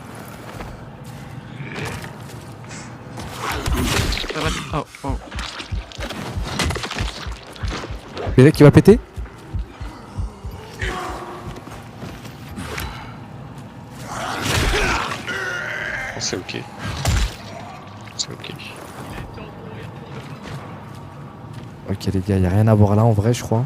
Ça va. Oh, oh. Le mec qui va péter? Oh, c'est ok. C'est ok. Ok les gars, y'a rien à voir là en vrai je crois.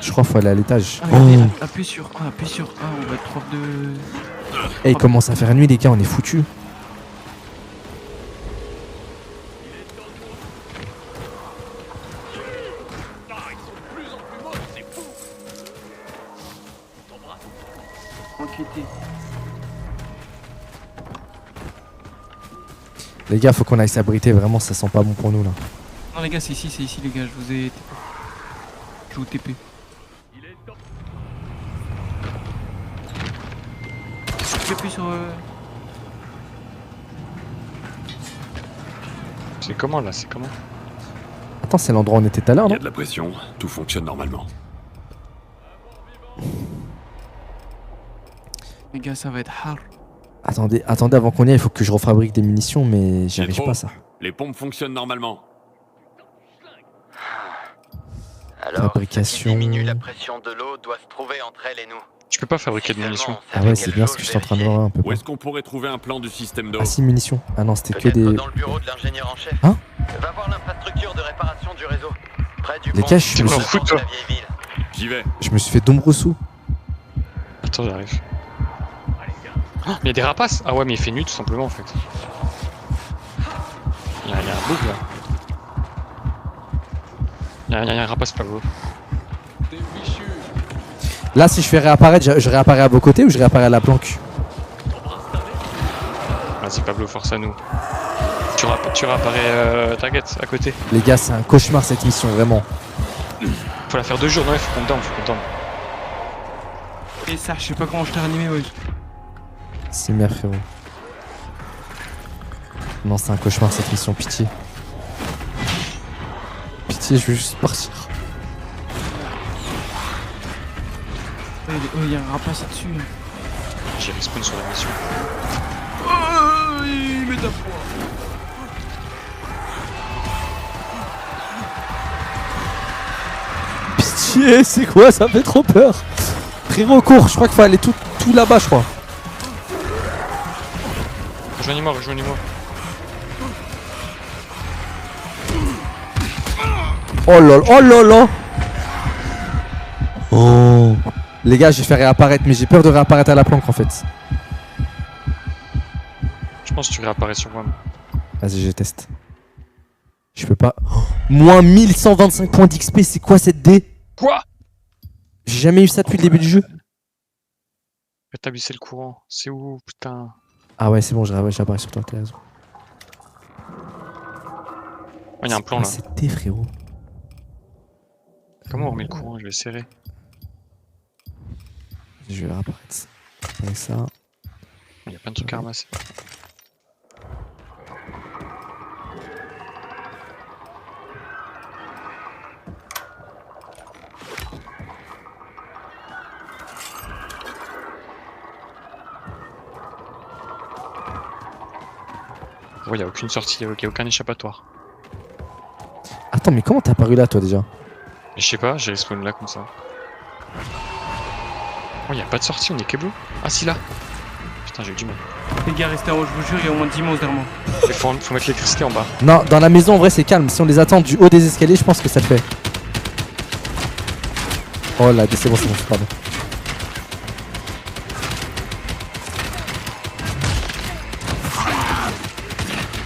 Je crois qu'il faut aller à l'étage. Ah, Oh. regardez, appuie sur A, on va être prof de... Eh, il commence à faire nuit les gars, on est foutus. Enquêter. Les gars, faut qu'on aille s'abriter, vraiment ça sent pas bon pour nous là. Non les gars, c'est ici les gars, je vous ai TP. Je vous TP. J'appuie sur... C'est comment, là? C'est comment? Attends, c'est l'endroit où on était tout à l'heure, Il y non? a de la pression, tout fonctionne normalement. Les gars, ça va être hard. Attendez, avant qu'on y aille, il faut que je refabrique des munitions, mais j'y C'est arrive trop. pas ça. Les pompes fonctionnent normalement. Alors, Fabrication. ce qui diminue la pression de l'eau doit se trouver entre elle et nous. Tu peux pas fabriquer de Si munitions. seulement on Ah savait ouais, c'est quelle bien ce chose que je suis en train de vérifier. voir un peu. Où est-ce qu'on pourrait trouver un plan du système d'eau? Ah si, munitions. Ah non, c'était que Peut-être des... dans le bureau de l'ingénieur en chef. Hein? Va voir l'infrastructure de réparation du réseau. Près du Les pont gars, je qui me suis- remonte toi. la vieille ville. J'y vais. Je me suis fait Dombrosou. Attends, j'arrive. Oh, mais il y a des rapaces! Ah ouais, mais il fait nuit tout simplement en fait. Il y a un bug là. Il y a un rapace pas beau. Là, si je fais réapparaître, je réapparais à vos côtés ou je réapparais à la planque? Vas-y Pablo, force à nous. Tu réapparais, t'inquiète, à côté. Les gars, c'est un cauchemar cette mission, vraiment. Faut la faire 2 jours, non, il faut qu'on dorme, Et ça, je sais pas comment je t'ai ranimé, ouais. C'est merde, frérot. Non, c'est un cauchemar cette mission, pitié. Pitié, je veux juste partir. Oh, il y a un rapace là-dessus. J'ai respawn sur la mission. Oh, il met ta foi. Pitié, c'est quoi? Ça me fait trop peur. Frérot, cours, je crois qu'il faut aller tout là-bas, je crois. Rejoignez-moi. Oh là là. Oh. Les gars, je vais faire réapparaître, mais j'ai peur de réapparaître à la planque en fait. Je pense que tu réapparais sur moi. Vas-y, je teste. Je peux pas. Oh, moins 1125 points d'XP, c'est quoi cette dé? Quoi? J'ai jamais eu ça depuis le début du jeu. Rétablisser le courant. C'est où, putain? Ah ouais, c'est bon, j'apparais sur toi, t'as raison. Il y a un plan là. C'est dé, frérot. Comment on remet le courant? Je vais serrer. Je vais réapparaître. Avec ça. Il y a plein de trucs à ramasser. Oh, il n'y a aucune sortie, il n'y a aucun échappatoire. Attends, mais comment t'es apparu là, toi, déjà? Je sais pas, j'ai respawn là comme ça. Oh, il n'y a pas de sortie, on est keblo. Ah, si, là. Putain, j'ai eu du mal. Les gars, restez en haut, je vous jure, il y a au moins 10 monstres derrière moi. Il faut mettre l'électricité en bas. Non, dans la maison, en vrai, c'est calme. Si on les attend du haut des escaliers, je pense que ça le fait. Oh là, c'est bon, pardon.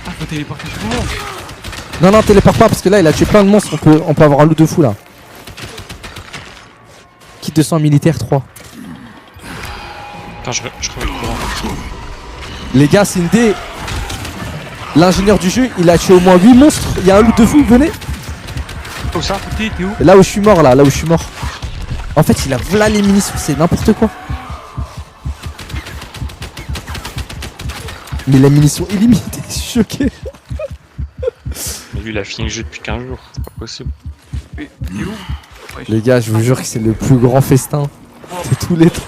Ah, faut téléporter tout le monde. Non, téléport pas, parce que là, il a tué plein de monstres. On peut avoir un loot de fou, là. Kit 200 militaire 3. Attends, je remets le courant. Les gars, c'est une dé. L'ingénieur du jeu, il a tué au moins 8 monstres. Il y a un loot de fou, venez. Où ça? T'es où? Là où je suis mort, là où je suis mort. En fait, il a v'là les munitions, c'est n'importe quoi. Mais la munition illimitée, je suis choqué. Mais lui, il a fini le jeu depuis 15 jours, c'est pas possible. Mais t'es où? Ouais, Les gars, je vous jure que c'est le plus grand festin de tous les temps.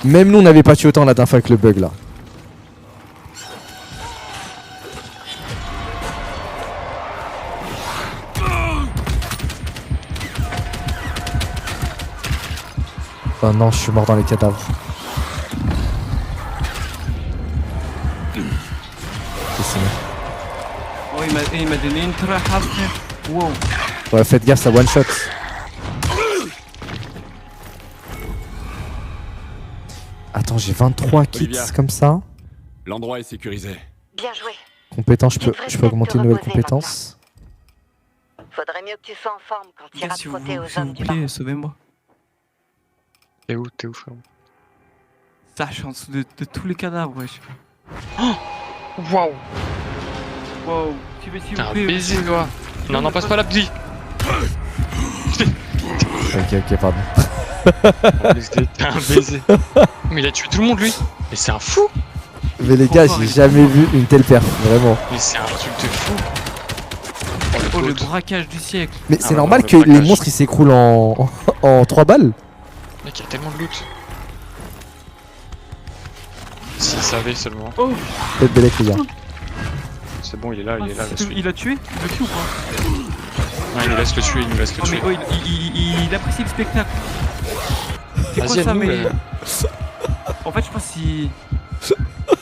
Même nous, on n'avait pas tué autant la dernière fois avec le bug là. Oh non, je suis mort dans les cadavres. Oh, il m'a donné une trappe après. Wow. Ouais, faites gaffe, ça one shot. Attends, j'ai 23 kits Olivia. comme ça. L'endroit est sécurisé. Bien joué. Compétence, je peux augmenter une nouvelle compétence. Faudrait mieux que tu sois en forme quand tu iras te Si vous frotter aux hommes du baron. plaît, sauvez-moi. T'es où, frérot? Ça, je suis en dessous de tous les cadavres, wesh. Waouh! Wow. S'il vous T'es un plaît, baiser, toi! Non, passe pas la petite! Ok, pardon. T'es un baiser! Mais il a tué tout le monde, lui! Mais c'est un fou! Mais les gars, j'ai jamais vu une telle perf, vraiment. Mais c'est un truc de fou! Oh, le braquage du siècle! Mais c'est ouais, normal le que les braquage. monstres ils s'écroulent en 3 balles. Mec, il y a tellement de loot! S'il savait seulement. Oh! Faites belle les gars. C'est bon, il est là, laisse-le. Il a tué? Il le tue ou pas? Ouais, il nous laisse le tuer, Oh, mais oh, il apprécie le spectacle. C'est quoi Vas-y, ça, aide-nous, mais. En fait, je pense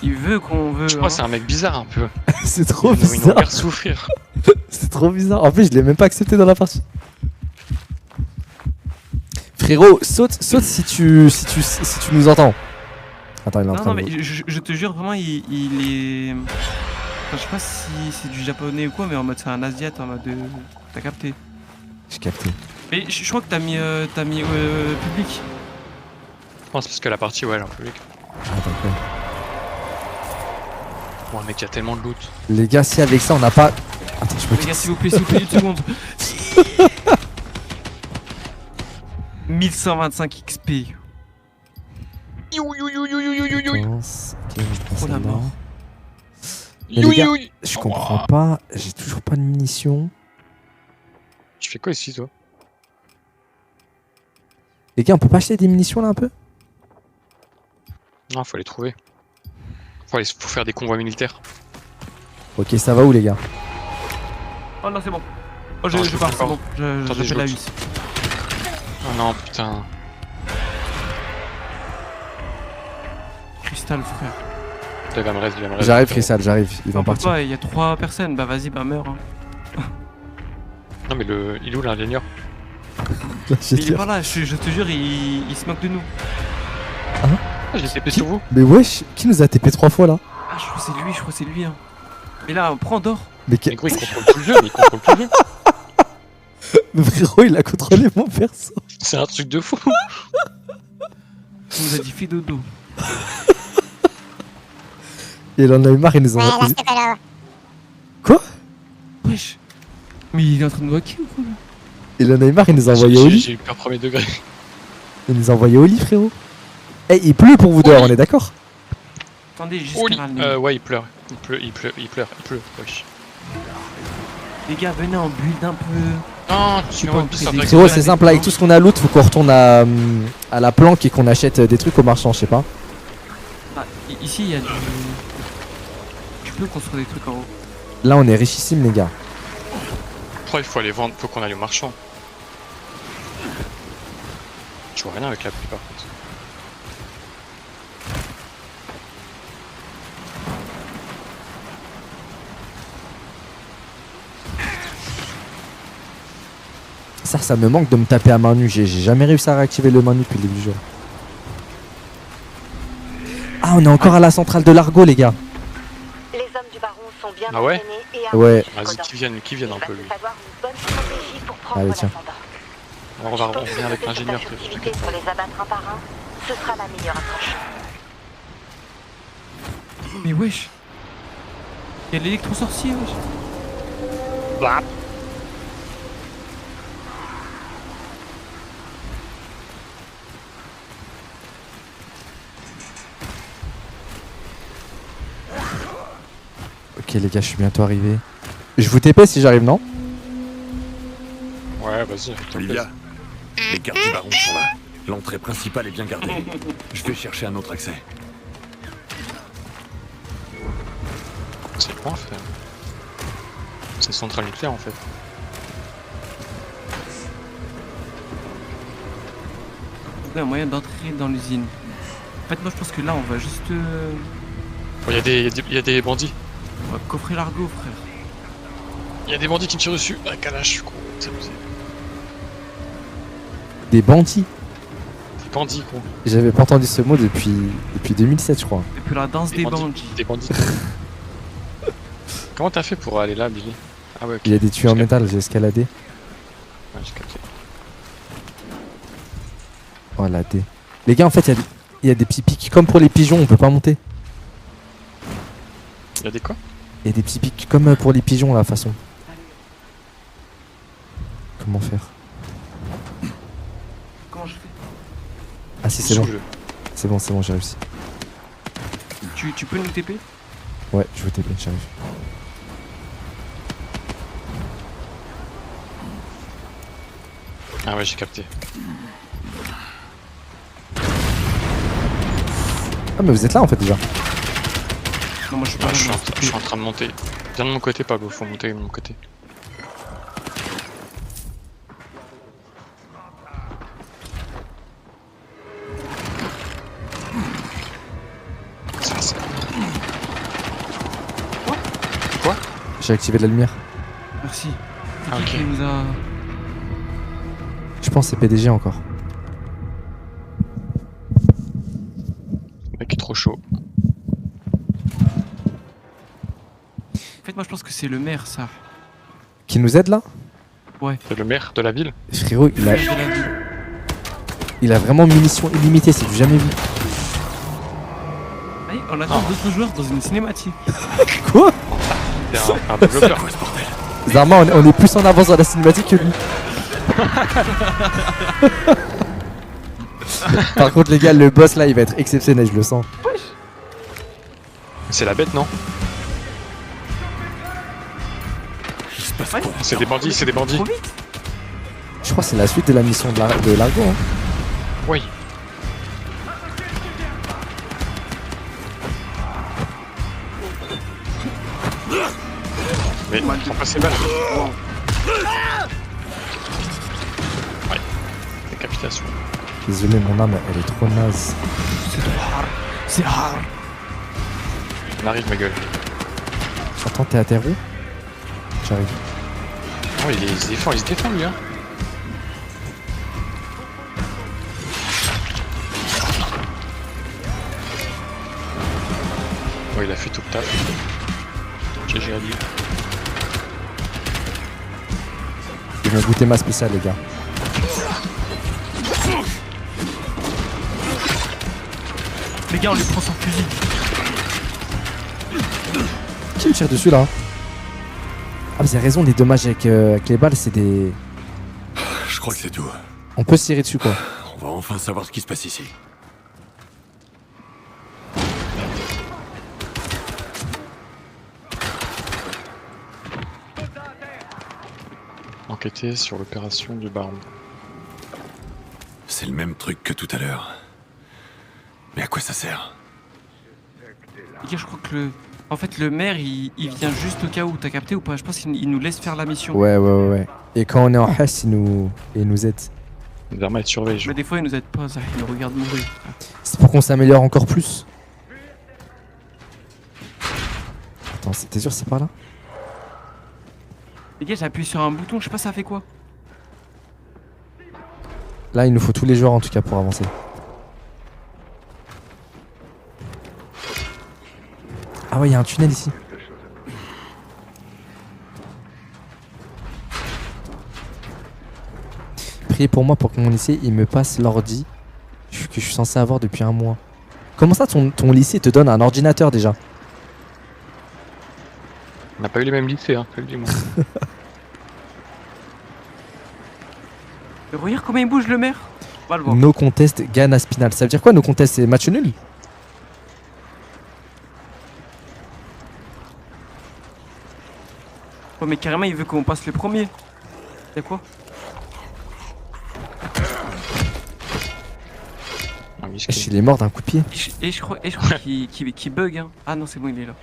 il veut qu'on veut. Je crois que c'est un mec bizarre un peu. C'est trop Ils nous bizarre. regardent souffrir. C'est trop bizarre. En plus, je l'ai même pas accepté dans la partie. Frérot, saute si tu nous entends. Attends, il est en Non, train non, de... mais je te jure, vraiment, il est. Enfin, je sais pas si c'est du japonais ou quoi, mais en mode c'est un asiat, en mode. T'as capté. J'ai capté. Mais je crois que t'as mis public. Je pense parce que la partie, ouais, elle est en public. Ah d'accord. Oh mec, il y a tellement de loot. Les gars, si avec ça on n'a pas. Attends, je peux Les gars, s'il vous plaît, une seconde. 1125 XP. Oh la mort. Mais les gars, je comprends pas. J'ai toujours pas de munitions. Tu fais quoi ici, toi? Les gars, on peut pas acheter des munitions là un peu? Non, faut les trouver. Faut faire des convois militaires. Ok, ça va où les gars? Oh non, c'est bon. Oh, Non, je pars, c'est bon. Attendez, Je fais la je 8. Oh non, putain. Cristal, frère. Il va me rester. J'arrive, Crystal, j'arrive. Ils vont On peut partir. pas, il y a 3 personnes. Bah vas-y, bah meurs. Hein. Non, mais il est où l'ingénieur? Mais il est pas là, je te jure, il se moque de nous. Ah, j'ai TP sur vous. Mais wesh, qui nous a TP 3 fois là? Ah, je crois que c'est lui, hein. Mais là, prends d'or. Mais Mais gros, il contrôle tout le jeu, Mais frérot, il a contrôlé mon perso. C'est un truc de fou. Il nous a dit fais dodo. Et il en a eu marre, il nous a. Quoi? Wesh. Mais il est en train de nous hacker ou quoi? Il en a eu marre, il nous a envoyé au lit. J'ai eu peur premier degré. Il nous a envoyé au lit, frérot. Eh, il pleut pour vous dehors, on est d'accord? Attendez, juste Ouais, il pleure. Il pleure. Wesh. Les gars, venez en build un peu. Non, tu peux vas entrer des- Frérot, c'est simple, avec tout ce qu'on a loot, faut qu'on retourne à la planque et qu'on achète des trucs au marchand, je sais pas. Ah, ici, il y a du. Tu peux construire des trucs en haut. Là, on est richissime, les gars. Après, il faut aller vendre, faut qu'on aille au marchand. Je vois rien avec la pluie par contre. Ça me manque de me taper à main nue. J'ai jamais réussi à réactiver le main nue depuis le début du jeu. Ah, on est encore à la centrale de l'Argo, les gars. Les hommes du baron sont bien Ah ouais entraînés et Ouais. Vas-y, qui viennent un peu lui. Il va falloir une bonne stratégie pour prendre Allez, tiens. l'ascendant. On revient avec l'ingénieur. Cette activité pour les abattre un par un, ce sera la meilleure approche. Mais wesh. Il y a l'électro-sorcier, wesh. Bah. Ok, les gars, je suis bientôt arrivé. Je vous TP si j'arrive, non? Ouais, vas-y. Olivia, les gardes du baron sont là. L'entrée principale est bien gardée. Je vais chercher un autre accès. C'est quoi en fait? C'est une centrale nucléaire en fait. Il y a un moyen d'entrer dans l'usine. En fait, moi je pense que là on va juste. Il y a des bandits. On va coffrer l'argot, frère. Il y a des bandits qui me tirent dessus. Ah, Kalash, je suis con. C'est abusé. Des bandits. Des bandits, gros. J'avais pas entendu ce mot depuis 2007, je crois. Et puis la danse des bandits. Des bandits. Comment t'as fait pour aller là, Billy? Ah ouais, ok. Il y a des tuyaux en métal, j'ai escaladé. Ouais, j'ai capté. Oh la dé. Les gars, en fait, il y a des petits pics. Comme pour les pigeons, on peut pas monter. Il y a des quoi? Il y a des petits pics comme pour les pigeons, la façon. Comment faire? Comment je fais? Ah si, c'est bon. C'est bon, j'ai réussi. Tu peux nous TP? Ouais, je vous TP, j'arrive. Ah ouais, j'ai capté. Ah mais vous êtes là en fait déjà. Non, moi je suis pas Ah, là, je moi, suis en train de monter. Viens de mon côté, Pablo, faut monter de mon côté. Ça, Quoi? J'ai activé la lumière. Merci. Ah, ok. Il nous a. Je pense que c'est PDG encore. Le mec est trop chaud. En fait, moi je pense que c'est le maire, ça. Qui nous aide là? Ouais. C'est le maire de la ville? Frérot, Le maire de la ville. il a vraiment munitions illimitées, c'est du jamais vu. Allez, on attend d'autres joueurs dans une cinématique. Quoi? C'est un développeur. Quoi ce bordel? Zarma, on est plus en avance dans la cinématique que lui. Par contre, les gars, le boss là, il va être exceptionnel, je le sens. C'est la bête, non? Il se passe Ouais. quoi? C'est des bandits, c'est des bandits. Trop vite. Je crois que c'est la suite de la mission de Largo. Hein. Oui. Mais prends pas ces balles. Ouais. Décapitation. Désolé, mon âme, elle est trop naze. C'est hard. On arrive, ma gueule. Attends, t'es à terre où? J'arrive. Oh, il se défend lui, hein. Oh, il a fait tout le taf. GG à lui. Ils vont goûter ma spéciale, les gars. Les gars, on lui prend son fusil. Qui me tire dessus là? Ah, vous avez raison, les dommages avec les balles, c'est des. Je crois que c'est tout. On peut se tirer dessus quoi. On va enfin savoir ce qui se passe ici. Enquêter sur l'opération du baron. C'est le même truc que tout à l'heure. Mais à quoi ça sert? Les gars, je crois que en fait, le maire, il vient juste au cas où, t'as capté ou pas? Je pense qu'il nous laisse faire la mission. Ouais. Et quand on est en Hess, il nous aide. Zarma, il te surveille, je Mais des fois, il nous aide pas, ça, il nous regarde mourir. C'est pour qu'on s'améliore encore plus. Attends, t'es sûr c'est par là? Les gars, j'ai appuyé sur un bouton, je sais pas ça fait quoi. Là, il nous faut tous les joueurs en tout cas pour avancer. Ah ouais, il y a un tunnel ici. Priez pour moi pour que mon lycée il me passe l'ordi que je suis censé avoir depuis un mois. Comment ça ton lycée te donne un ordinateur déjà? On n'a pas eu les mêmes lycées, hein, je te le dis moi. Mais regarde comment il bouge le maire. On va le voir. No contest gagne à Spinal. Ça veut dire quoi no contest? C'est match nul? Oh, mais carrément, il veut qu'on passe le premier. C'est quoi? Un miskin. Il est mort d'un coup de pied. Et je crois qu'il bug, hein. Ah non, c'est bon, il est là.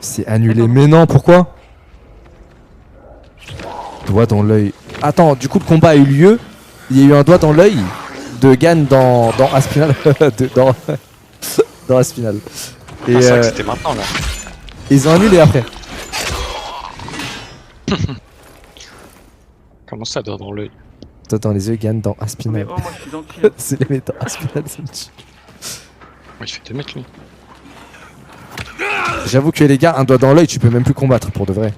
C'est annulé. Attends. Mais non, pourquoi? Doigt dans l'œil. Attends, du coup le combat a eu lieu. Il y a eu un doigt dans l'œil de Gann dans Aspinal. dans Aspinal. Et Ah, c'est vrai que c'était maintenant là. ils ont annulé après. Comment ça, doigt dans l'œil? Toi dans les yeux, Gann dans Mais Aspinal. oh, moi, je suis dans le pire. C'est les mecs dans Aspinal, ça me tue. Ouais, il fait 2 mètres lui. J'avoue que les gars, un doigt dans l'œil, tu peux même plus combattre pour de vrai.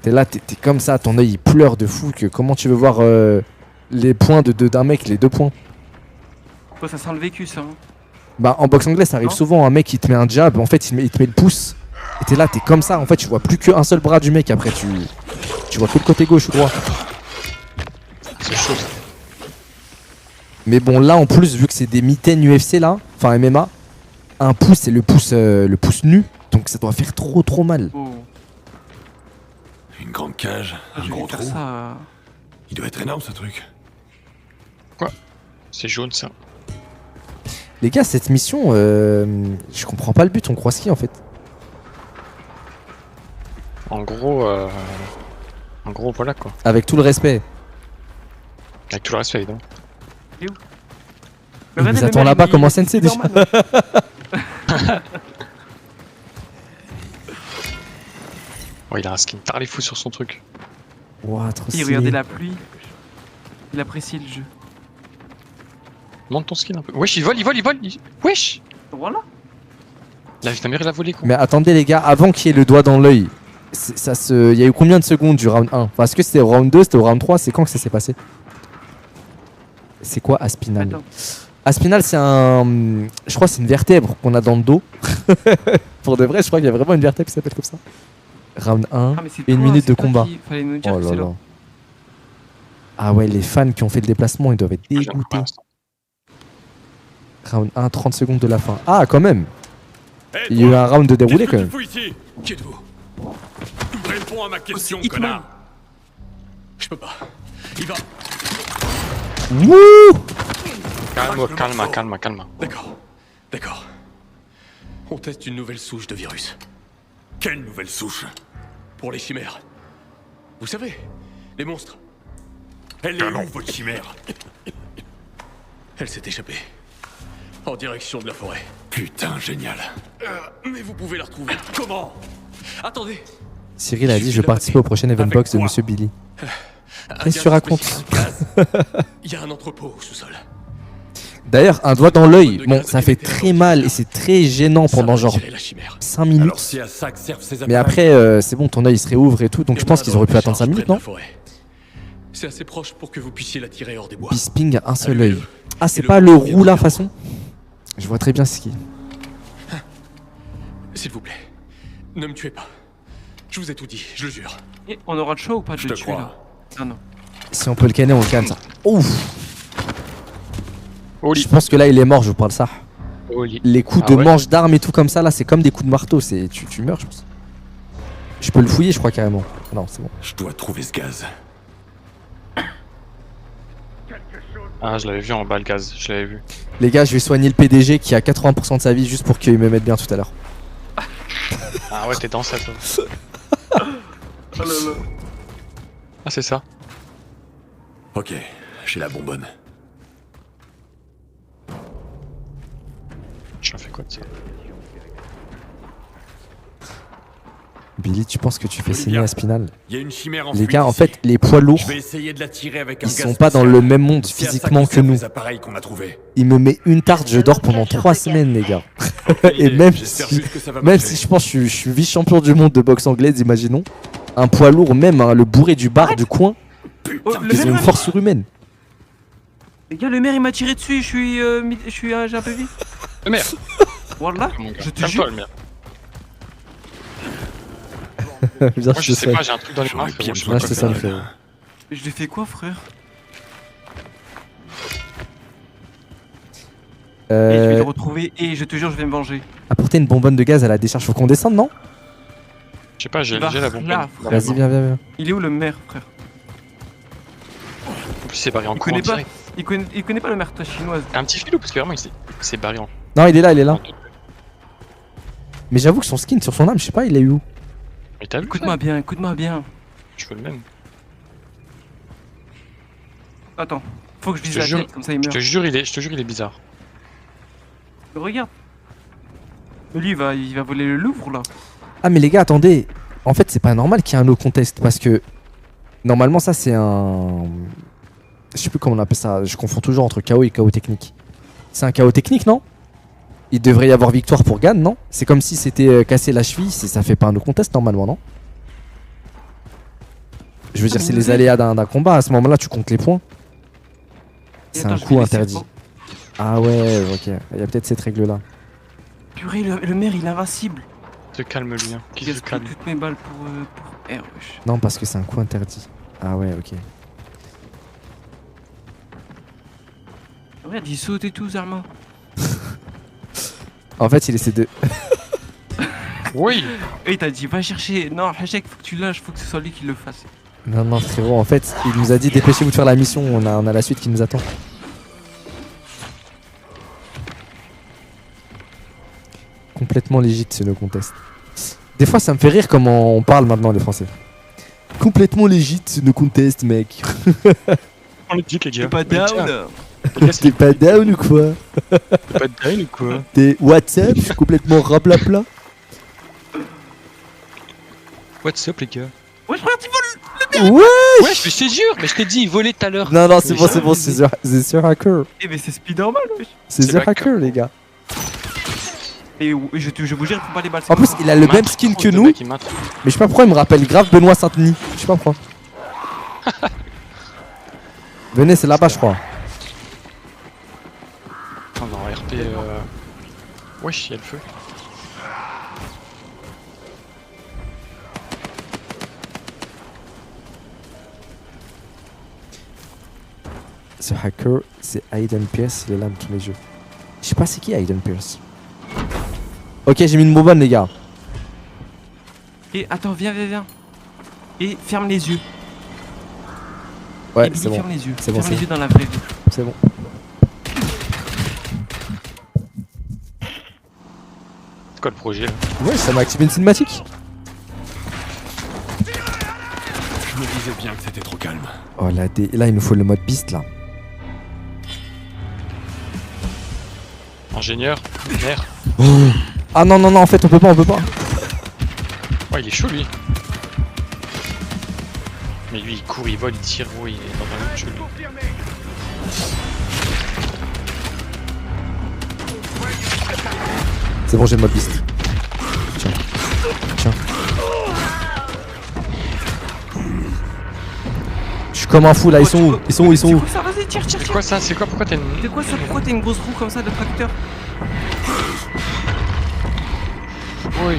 T'es là, t'es comme ça, ton œil il pleure de fou. Que comment tu veux voir les points d'un mec, les 2 points? Oh, ça sent le vécu, ça. Hein. Bah en boxe anglaise ça arrive Non. souvent, un mec il te met un jab, en fait il te met le pouce. Et t'es là, t'es comme ça, en fait tu vois plus qu'un seul bras du mec, après tu vois que le côté gauche ou droit. C'est chaud ça. Mais bon là en plus vu que c'est des mitaines UFC là, enfin MMA, un pouce c'est le pouce nu, donc ça doit faire trop mal. Oh. Une grande cage, Je un vais gros faire trou. ça. Il doit être énorme ce truc. C'est jaune ça. Les gars cette mission, je comprends pas le but, on croit ski en fait. En gros, voilà quoi. Avec tout le respect. Avec tout le respect, évidemment. Il nous attend là-bas comme en Sensei déjà. Oh, il a un skin tarlé-fou sur son truc. Ouah, trop Il stylé. regardait la pluie. Il apprécie le jeu. Monte ton skin un peu. Wesh, il vole. Wesh. Voilà. Ta mère, il a volé quoi. Mais attendez les gars, avant qu'il y ait le doigt dans l'œil, il y a eu combien de secondes du round 1? Enfin, est-ce que c'était au round 2, c'était au round 3? C'est quand que ça s'est passé? C'est quoi Aspinal? Attends. Aspinal, c'est un. Je crois que c'est une vertèbre qu'on a dans le dos. Pour de vrai, je crois qu'il y a vraiment une vertèbre qui s'appelle comme ça. Round 1, Ah, mais c'est 1 toi, minute c'est de toi combat. qui- Fallait nous dire Oh que là c'est là. là. Ah ouais, les fans qui ont fait le déplacement, ils doivent être J'aime dégoûtés. pas l'instant. Round 1, 30 secondes de la fin. Ah, quand même. Hé, Il y a eu toi, un round de déroulé qu'est-ce quand que même. tu fous ici? Qui êtes-vous? Réponds à ma question, Hitman. connard. Je peux pas. Il va. Wouh! Calme. D'accord. On teste une nouvelle souche de virus. Quelle nouvelle souche? Pour les chimères. Vous savez, les monstres. Elle est où, votre chimère? Elle s'est échappée. En direction de la forêt. Putain, génial. Mais vous pouvez la retrouver. Comment? Attendez. Cyril a dit je vais participer au prochain event Avec box de quoi? Monsieur Billy. Un Qu'est-ce que tu gaz racontes? spécial, gaz. Il y a un entrepôt au sous-sol. D'ailleurs, un doigt dans l'œil, bon, ça fait très mal et c'est très gênant Ça pendant va genre attirer la chimère. 5 minutes. Alors, si à ça que servent ces Mais appareils, après, c'est bon, ton œil se réouvre et tout, donc Et je pense moi, qu'ils dans auraient pu la attendre 5 charge minutes, près de non? la forêt. C'est assez proche pour que vous puissiez la tirer hors des bois. Bisping a un seul Allumez-le. œil. Ah, c'est Et le pas le premier roux là, regard. façon? Je vois très bien ce qui. S'il vous plaît, ne me tuez pas. Je vous ai tout dit, je le jure. Et on aura le choix ou pas de je le te tuer là? crois. Ah non. Si on peut le canner, on le canne ça. Ouf! Au lit. Je pense que là, il est mort, je vous parle ça. Au lit. Les coups Ah de ouais. manche d'armes et tout comme ça, là, c'est comme des coups de marteau. Tu meurs, je pense. Je peux le fouiller, je crois, carrément. Non, c'est bon. je dois trouver ce gaz. Ah, je l'avais vu en bas le gaz, je l'avais vu. Les gars, je vais soigner le PDG qui a 80% de sa vie juste pour qu'il me mette bien tout à l'heure. Ah ouais, t'es dans ça, toi. Oh là là. Ah, c'est ça. Ok, j'ai la bonbonne. J'en fais quoi de ça? Billy, tu penses que tu fais saigner Olivia. à Spinal? Il y a une chimère en Les fuite gars, en ici. fait, les poids lourds, Je vais essayer de la tirer avec un ils gaz sont pas dans spécial. le même monde C'est à ça physiquement que servent nous. les appareils qu'on a trouvés. Il me met une tarte, je dors pendant 3 semaines, les gars. Et même J'espère si, juste que ça va même marcher. si je pense que je suis vice-champion du monde de boxe anglaise, imaginons. Un poids lourd, même hein, le bourré du bar du coin, Oh, le ils ont une maire, force surhumaine. les gars, le maire il m'a tiré dessus, j'ai un peu vite. Le maire. Wallah, Mon gars. je te Calme-toi, jure. le maire. Viens, Moi, je sais pas, j'ai un truc dans les mains, J'aurais frérot. bien Je sais Moi, pas je quoi te faire. sens le faire. Je l'ai fait quoi, frère? Et je vais le retrouver et je te jure, je vais me venger. Apporter une bonbonne de gaz à la décharge, faut qu'on descende, non? Je sais pas, j'ai Bah, la bombe. là, dans la Vas-y, main. viens. Il est où le maire, frère? En plus, c'est barré en Il courant connaît pas. direct. Il connaît pas le maire chinoise. Un petit filou, parce que vraiment, c'est barré en. Non, il est là. Mais j'avoue que son skin sur son arme, je sais pas, il est où? Mais t'as vu? Écoute-moi bien, écoute-moi bien. Je veux le même. Attends, faut que je vise Je te la jure- tête, comme ça il Je meurt. te jure, il est bizarre. Regarde. Mais lui, il va voler le Louvre là. Ah, mais les gars, attendez. En fait, c'est pas normal qu'il y ait un no contest parce que normalement, ça c'est un. Je sais plus comment on appelle ça. Je confonds toujours entre KO et KO technique. C'est un KO technique, non? Il devrait y avoir victoire pour Gann, non? C'est comme si c'était cassé la cheville. Ça fait pas un no contest normalement, non? Je veux dire, c'est les aléas d'un combat. À ce moment-là, tu comptes les points. Et C'est attends, un je vais coup laisser interdit. le temps. Ah ouais, ok. Il y a peut-être cette règle-là. Purée, le maire il est invincible. Se calme, lui. Hein. Qui se Gaspille calme. toutes mes balles pour R, wesh. Non, parce que c'est un coup interdit. Ah ouais, ok. Regarde, il saute et tout, Zarma. En fait, il essaie de. Oui. Et il t'a dit, va chercher. Non, Hachek, faut que tu lâches, faut que ce soit lui qui le fasse. Non, frérot, en fait, il nous a dit dépêchez-vous de faire la mission, on a la suite qui nous attend. Complètement légit ce no contest. Des fois, ça me fait rire comment on parle maintenant, les Français. Complètement légit ce no contest, mec. On le dit, les gars. T'es pas Mais tiens, down. les gars, c'est T'es pas down ou quoi? pas down ou quoi? T'es WhatsApp, je suis complètement raplapla. What's up, les gars? Wesh, regarde, il vole. Ouais! Ouais, je te jure, mais je t'ai dit, il volait tout à l'heure. Non, c'est bon, c'est The Hacker. Eh, mais c'est Spider-Man, wesh. C'est C'est The pas Hacker, les gars. Et je vous jure, faut pas les balles. En plus, il a le même skin que nous, mais je sais pas pourquoi il me rappelle grave Benoît Saint-Denis. Je sais pas pourquoi. Venez, c'est là-bas, je crois. Wesh, y'a le feu. Ce hacker, c'est Aiden Pierce, il est là tous les jeux. Je sais pas c'est qui Aiden Pierce. Ok, j'ai mis une bonbonne les gars. Et attends, viens. Et ferme les yeux. Ouais, Et Billy, c'est bon. ferme les yeux. C'est bon, Ferme c'est les yeux dans la vraie vie. C'est bon. C'est quoi le projet là? Ouais, ça m'a activé une cinématique. Je me disais bien que c'était trop calme. Oh là, il nous faut le mode beast là. Ingénieur, mère. Ah non, en fait, on peut pas. Ouais, il est chaud lui. Mais lui, il court, il vole, il tire, gros, il est dans un autre jeu. lui. C'est bon, j'ai le mode beast. Tiens. Je suis comme un fou là, ils sont où? C'est quoi ça? Vas-y, tire. C'est quoi ça? C'est quoi? Pourquoi t'as une. C'est quoi ça? Pourquoi t'as une grosse roue comme ça de tracteur? Oui.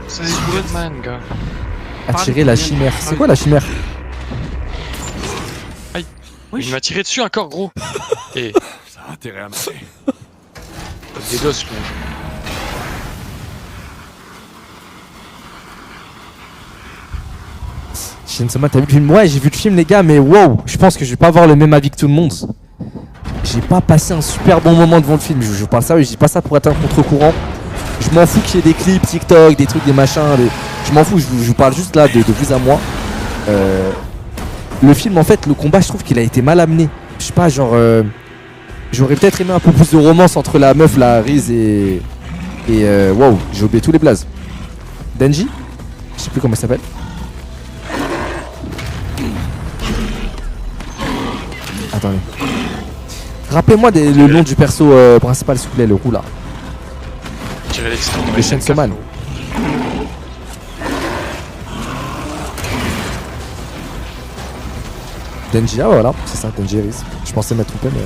C'est Batman, gars. Attirer la chimère. C'est quoi la chimère? Il m'a tiré dessus encore, gros. Et Ça a intérêt à marcher. des gosses, lui. Shinsoma, t'as vu le film? Ouais, j'ai vu le film les gars, mais wow, je pense que je vais pas avoir le même avis que tout le monde. J'ai pas passé un super bon moment devant le film, je parle ça, je dis pas ça pour être un contre-courant. Je m'en fous qu'il y ait des clips TikTok, des trucs, des machins, je m'en fous, je vous parle juste là de vous à moi. Le film en fait, le combat, je trouve qu'il a été mal amené. Je sais pas, genre j'aurais peut-être aimé un peu plus de romance entre la meuf, la Riz et wow, j'ai oublié tous les blazes. Denji? Je sais plus comment il s'appelle. Attendez. Rappelez-moi le nom du perso principal s'il vous plaît, le roux là. Tirer l'extrait. Le Chainsaw Man. Denji, ah voilà, c'est ça, Denji Riz. Je pensais m'être trompé mais...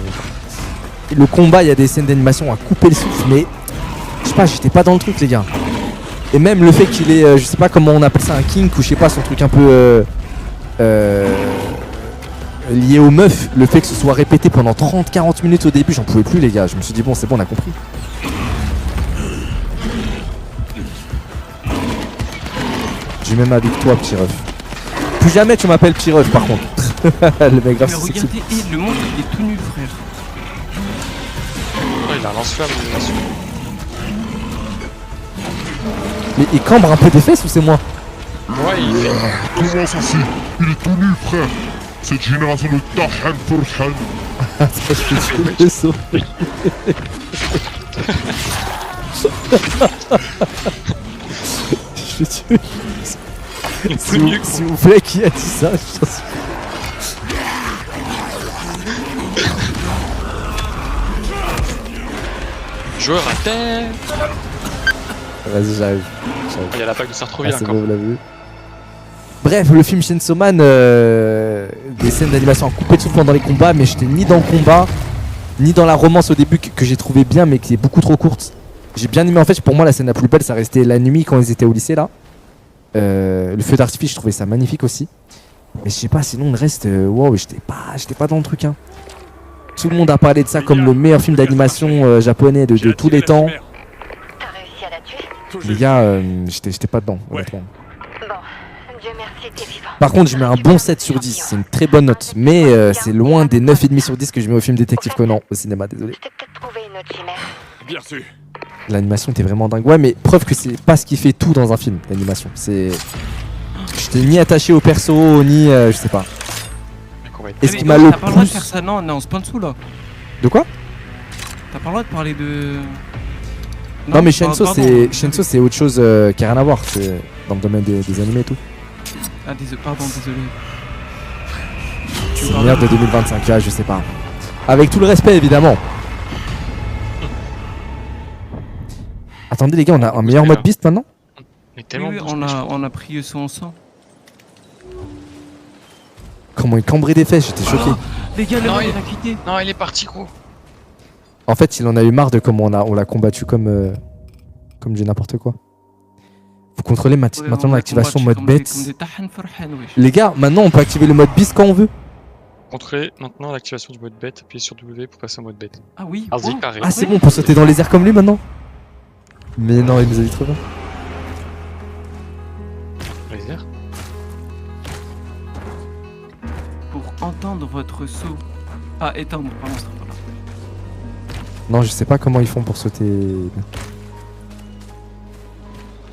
Et le combat, il y a des scènes d'animation à couper le souffle mais... Je sais pas, j'étais pas dans le truc les gars. Et même le fait qu'il est, je sais pas comment on appelle ça, un kink ou je sais pas, son truc un peu... lié aux meufs, le fait que ce soit répété pendant 30-40 minutes au début, j'en pouvais plus les gars, je me suis dit bon c'est bon on a compris. J'ai même avec toi petit ref. Plus jamais tu m'appelles petit ref par contre. Le mec grave Mais c'est sexy. regardez, le monstre il est tout nu frère. Oh, il a un lance-flamme. Mais il cambre un peu des fesses ou c'est moi? Ouais, il fait. Comment ça c'est? Il est tout nu frère. Cette génération de Tahan Furhan. Je fais le saut. Je vais tuer. S'il vous plaît, qui a dit ça? Joueur à terre. Vas-y, j'arrive. Il y a l'attaque de Sartreville C'est encore. bon, vous l'avez vu. Bref, le film Chainsaw Man, des scènes d'animation à couper de souffle pendant les combats, mais j'étais ni dans le combat, ni dans la romance au début que j'ai trouvé bien, mais qui est beaucoup trop courte. J'ai bien aimé, en fait, pour moi, la scène la plus belle, ça restait la nuit quand ils étaient au lycée là. Le feu d'artifice, je trouvais ça magnifique aussi. Mais je sais pas, sinon le reste, wow, j'étais pas dans le truc. Hein. Tout le monde a parlé de ça comme le meilleur film d'animation japonais de tous les temps. T'as réussi à la tuer? Les gars, j'étais pas dedans, honnêtement. Bon, Dieu merci, t'es vivant. Par contre, je mets un bon 7 sur 10, c'est une très bonne note. Mais c'est loin des 9,5 sur 10 que je mets au film Détective Conan au cinéma, désolé. Je t'ai peut-être trouvé une autre chimère. Bien sûr. L'animation était vraiment dingue. Ouais, mais preuve que c'est pas ce qui fait tout dans un film, l'animation. C'est. J'étais ni attaché au perso, ni. Je sais pas. Et ce qui m'a le T'as pas le droit de plus. faire ça, non, on est en sponsor là. De quoi? T'as pas le droit de parler de. Non, mais pardon, Shenso c'est autre chose qui a rien à voir. C'est dans le domaine des animés et tout. Ah, pardon, désolé. C'est une merde de 2025, là, je sais pas. Avec tout le respect, évidemment. Attendez, les gars, on a un meilleur mode beast maintenant? Mais tellement Oui, on a pris son sang. Comment il cambrait des fesses, j'étais choqué. Les gars, le Non, mec il- il a quitté. Non, il est parti, gros. En fait, il en a eu marre de comment on l'a combattu comme du n'importe quoi. Vous contrôlez maintenant l'activation mode bête. Les gars, maintenant on peut activer le mode beast quand on veut. Contrôlez maintenant l'activation du mode bête, appuyez sur W pour passer en mode bête. Ah oui. Vas-y, carré. Ah c'est bon, on peut sauter dans les airs comme lui maintenant. Mais non, il nous a dit trop bien. Les airs. Pour entendre votre saut. Ah, éteindre, pardon, c'est pas là. Non, je sais pas comment ils font pour sauter.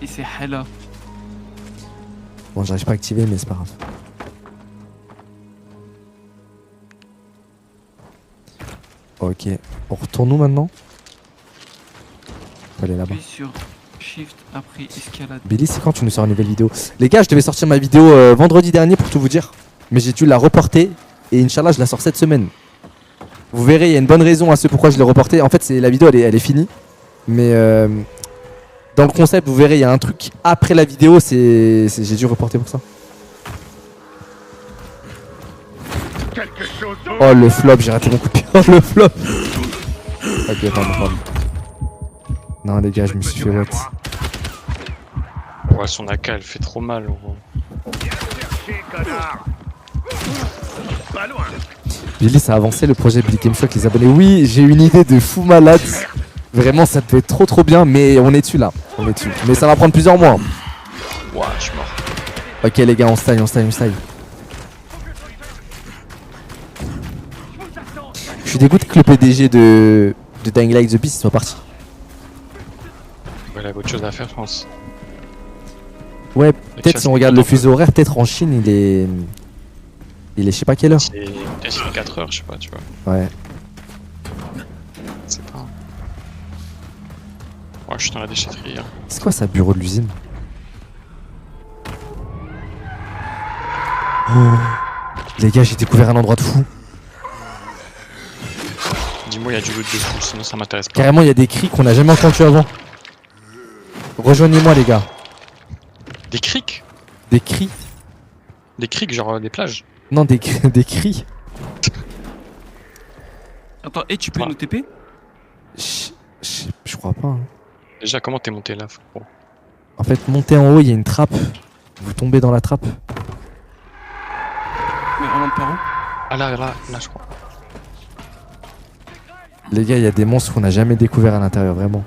Et c'est Hala. Bon, j'arrive pas à activer, mais c'est pas grave. Ok, on retourne où maintenant? On va aller là-bas. Appuie sur Shift après escalade. Billy, c'est quand tu nous sors une nouvelle vidéo? Les gars, je devais sortir ma vidéo vendredi dernier pour tout vous dire. Mais j'ai dû la reporter et Inch'Allah, je la sors cette semaine. Vous verrez, il y a une bonne raison à ce pourquoi je l'ai reporté. En fait, la vidéo, elle est finie. Mais dans le concept, vous verrez, il y a un truc après la vidéo, j'ai dû reporter pour ça. Oh le flop, j'ai raté mon coup de pied. Oh le flop. Ok, pardon. Non les gars, je me suis fait what. Ouais, son AK elle fait trop mal. Billy, ça a avancé le projet Billy Game Shock, les abonnés. Oui, j'ai une idée de fou malade. Vraiment, ça peut être trop bien, mais on est dessus là. On est dessus. Mais ça va prendre plusieurs mois. Ouais, je suis mort. Ok les gars, on style. Je suis dégoûté que le PDG de Dying Light The Beast soit parti. Ouais, il avait autre chose à faire, je pense. Ouais, peut-être si on regarde le fuseau horaire, peut-être en Chine il est je sais pas quelle heure. C'est 4 heures, je sais pas, tu vois. Ouais. C'est pas. Ouais, je suis dans la déchetterie. Hein. C'est quoi ça, bureau de l'usine? Oh. Les gars, j'ai découvert un endroit de fou. Dis-moi, il y a du loot de fou, sinon ça m'intéresse pas. Carrément, il y a des cris qu'on a jamais entendus avant. Rejoignez-moi, les gars. Des crics? Des cris? Des crics, genre des plages? Non, des cris. Attends, et tu peux nous TP? Je crois pas. Hein. Déjà, comment t'es monté là? Bon. En fait, montez en haut, il y a une trappe. Vous tombez dans la trappe. Mais on monte par où? Ah là, je crois. Les gars, il y a des monstres qu'on n'a jamais découvert à l'intérieur, vraiment.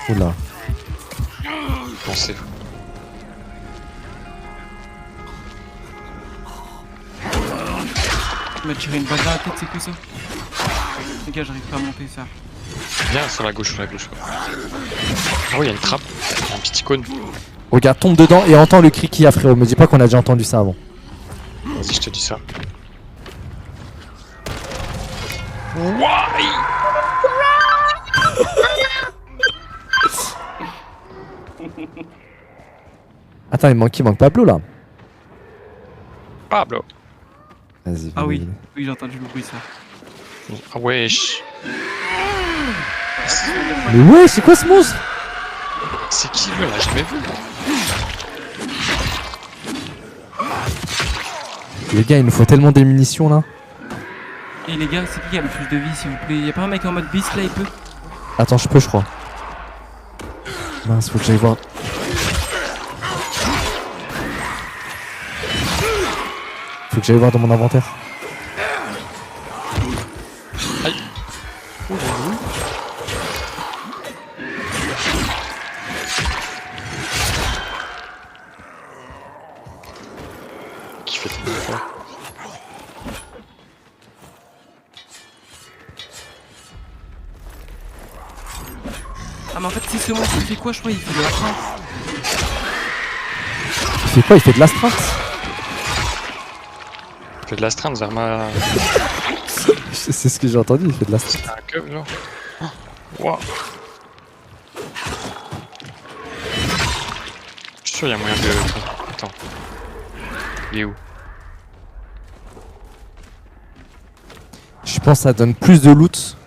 Oula. Pensez. Il m'a tiré une balle dans la tête, c'est quoi ça? Les gars, j'arrive pas à monter ça. Viens sur la gauche. Ah oui, il y a une trappe, un petit icône. Regarde, tombe dedans et entends le cri qu'il y a, frérot. Me dis pas qu'on a déjà entendu ça avant. Vas-y, je te dis ça. Attends, il manque Pablo là. Pablo. Vas-y. Ah oui, j'ai entendu le bruit ça. Ah wesh. Mais ouais, c'est quoi ce monstre? C'est qui lui là? J'ai jamais vu. Les gars, il nous faut tellement des munitions là. Et les gars, c'est qui a le plus de vie s'il vous plaît? Y'a pas un mec en mode beast là, il peut? Attends, je crois. Mince, faut que j'aille voir. Faut que j'aille voir dans mon inventaire. Aïe. Qui fait tout le temps. Ah mais en fait, si ce monstre il fait quoi? Je crois il fait de la frappe. Il fait quoi? Il fait de l'astreinte? Il fait de l'astreinte, Zarma. C'est ce que j'ai entendu, il fait de l'astreinte. C'est un cub, genre. Waouh. Je suis sûr il y a moyen de... Attends. Il est où? Je pense que ça donne plus de loot.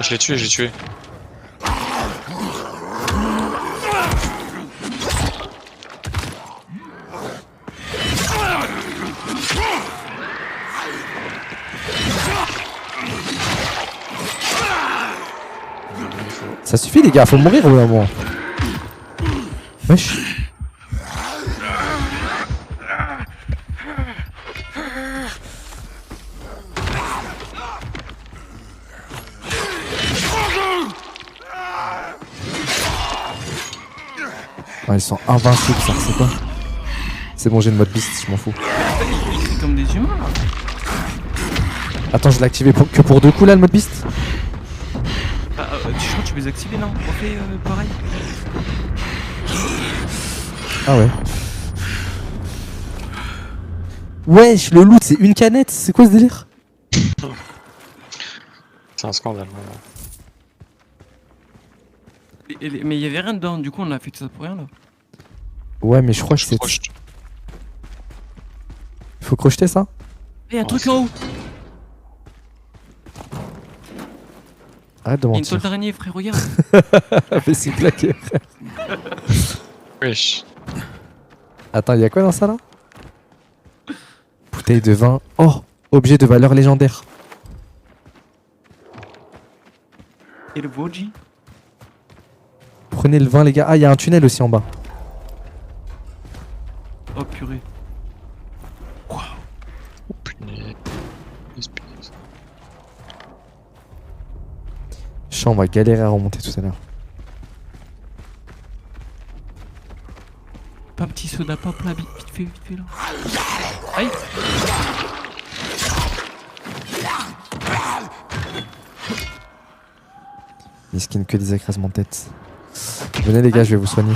Je l'ai tué. Ça suffit les gars, faut mourir au bout d'un moment. Wesh. Ah, ils sont invincibles, ça, c'est quoi? C'est bon, j'ai le mode beast, je m'en fous. C'est comme des humains là. Attends, je l'ai activé que pour 2 coups là, le mode beast? Je crois que tu peux les activer, non? On fait pareil. Ah ouais. Wesh, le loot, c'est une canette, c'est quoi ce délire? C'est un scandale. Vraiment. Mais il y avait rien dedans, du coup on a fait tout ça pour rien là. Ouais, mais je crois que c'est. Faut crocheter ça? Y'a un truc en haut! Arrête de Y'a une mentir. toile d'araignée, frère, regarde! Mais c'est claqué, frère. Wesh. Attends, y'a quoi dans ça là? Bouteille de vin. Oh! Objet de valeur légendaire. Et le Voji? Prenez le vin, les gars. Ah, y'a un tunnel aussi en bas. Oh purée. Oh punaise. Punaise. Je sens, on va galérer à remonter tout à l'heure. Pas un petit soda pop là, vite fait là. Aïe! Miskin, que des écrasements de tête. Venez les gars, je vais vous soigner.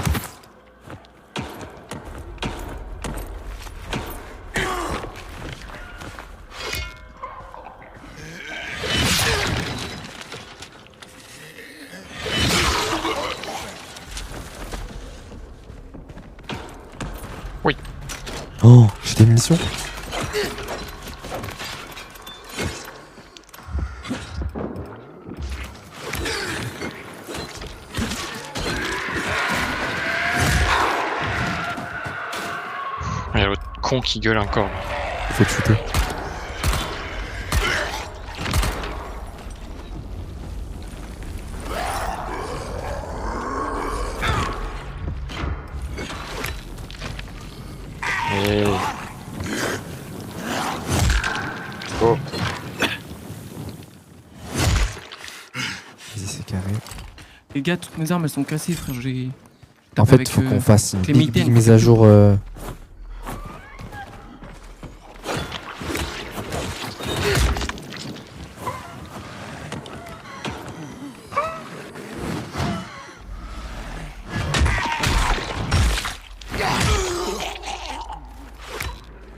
Oui. Oh, j'ai des munitions. Il y a l'autre con qui gueule encore. Faut te shooter. Et... Oh. Vas-y, c'est carré. Les gars, toutes mes armes elles sont cassées, frère. J'ai. En fait, faut qu'on fasse une big mitaines, mise à jour.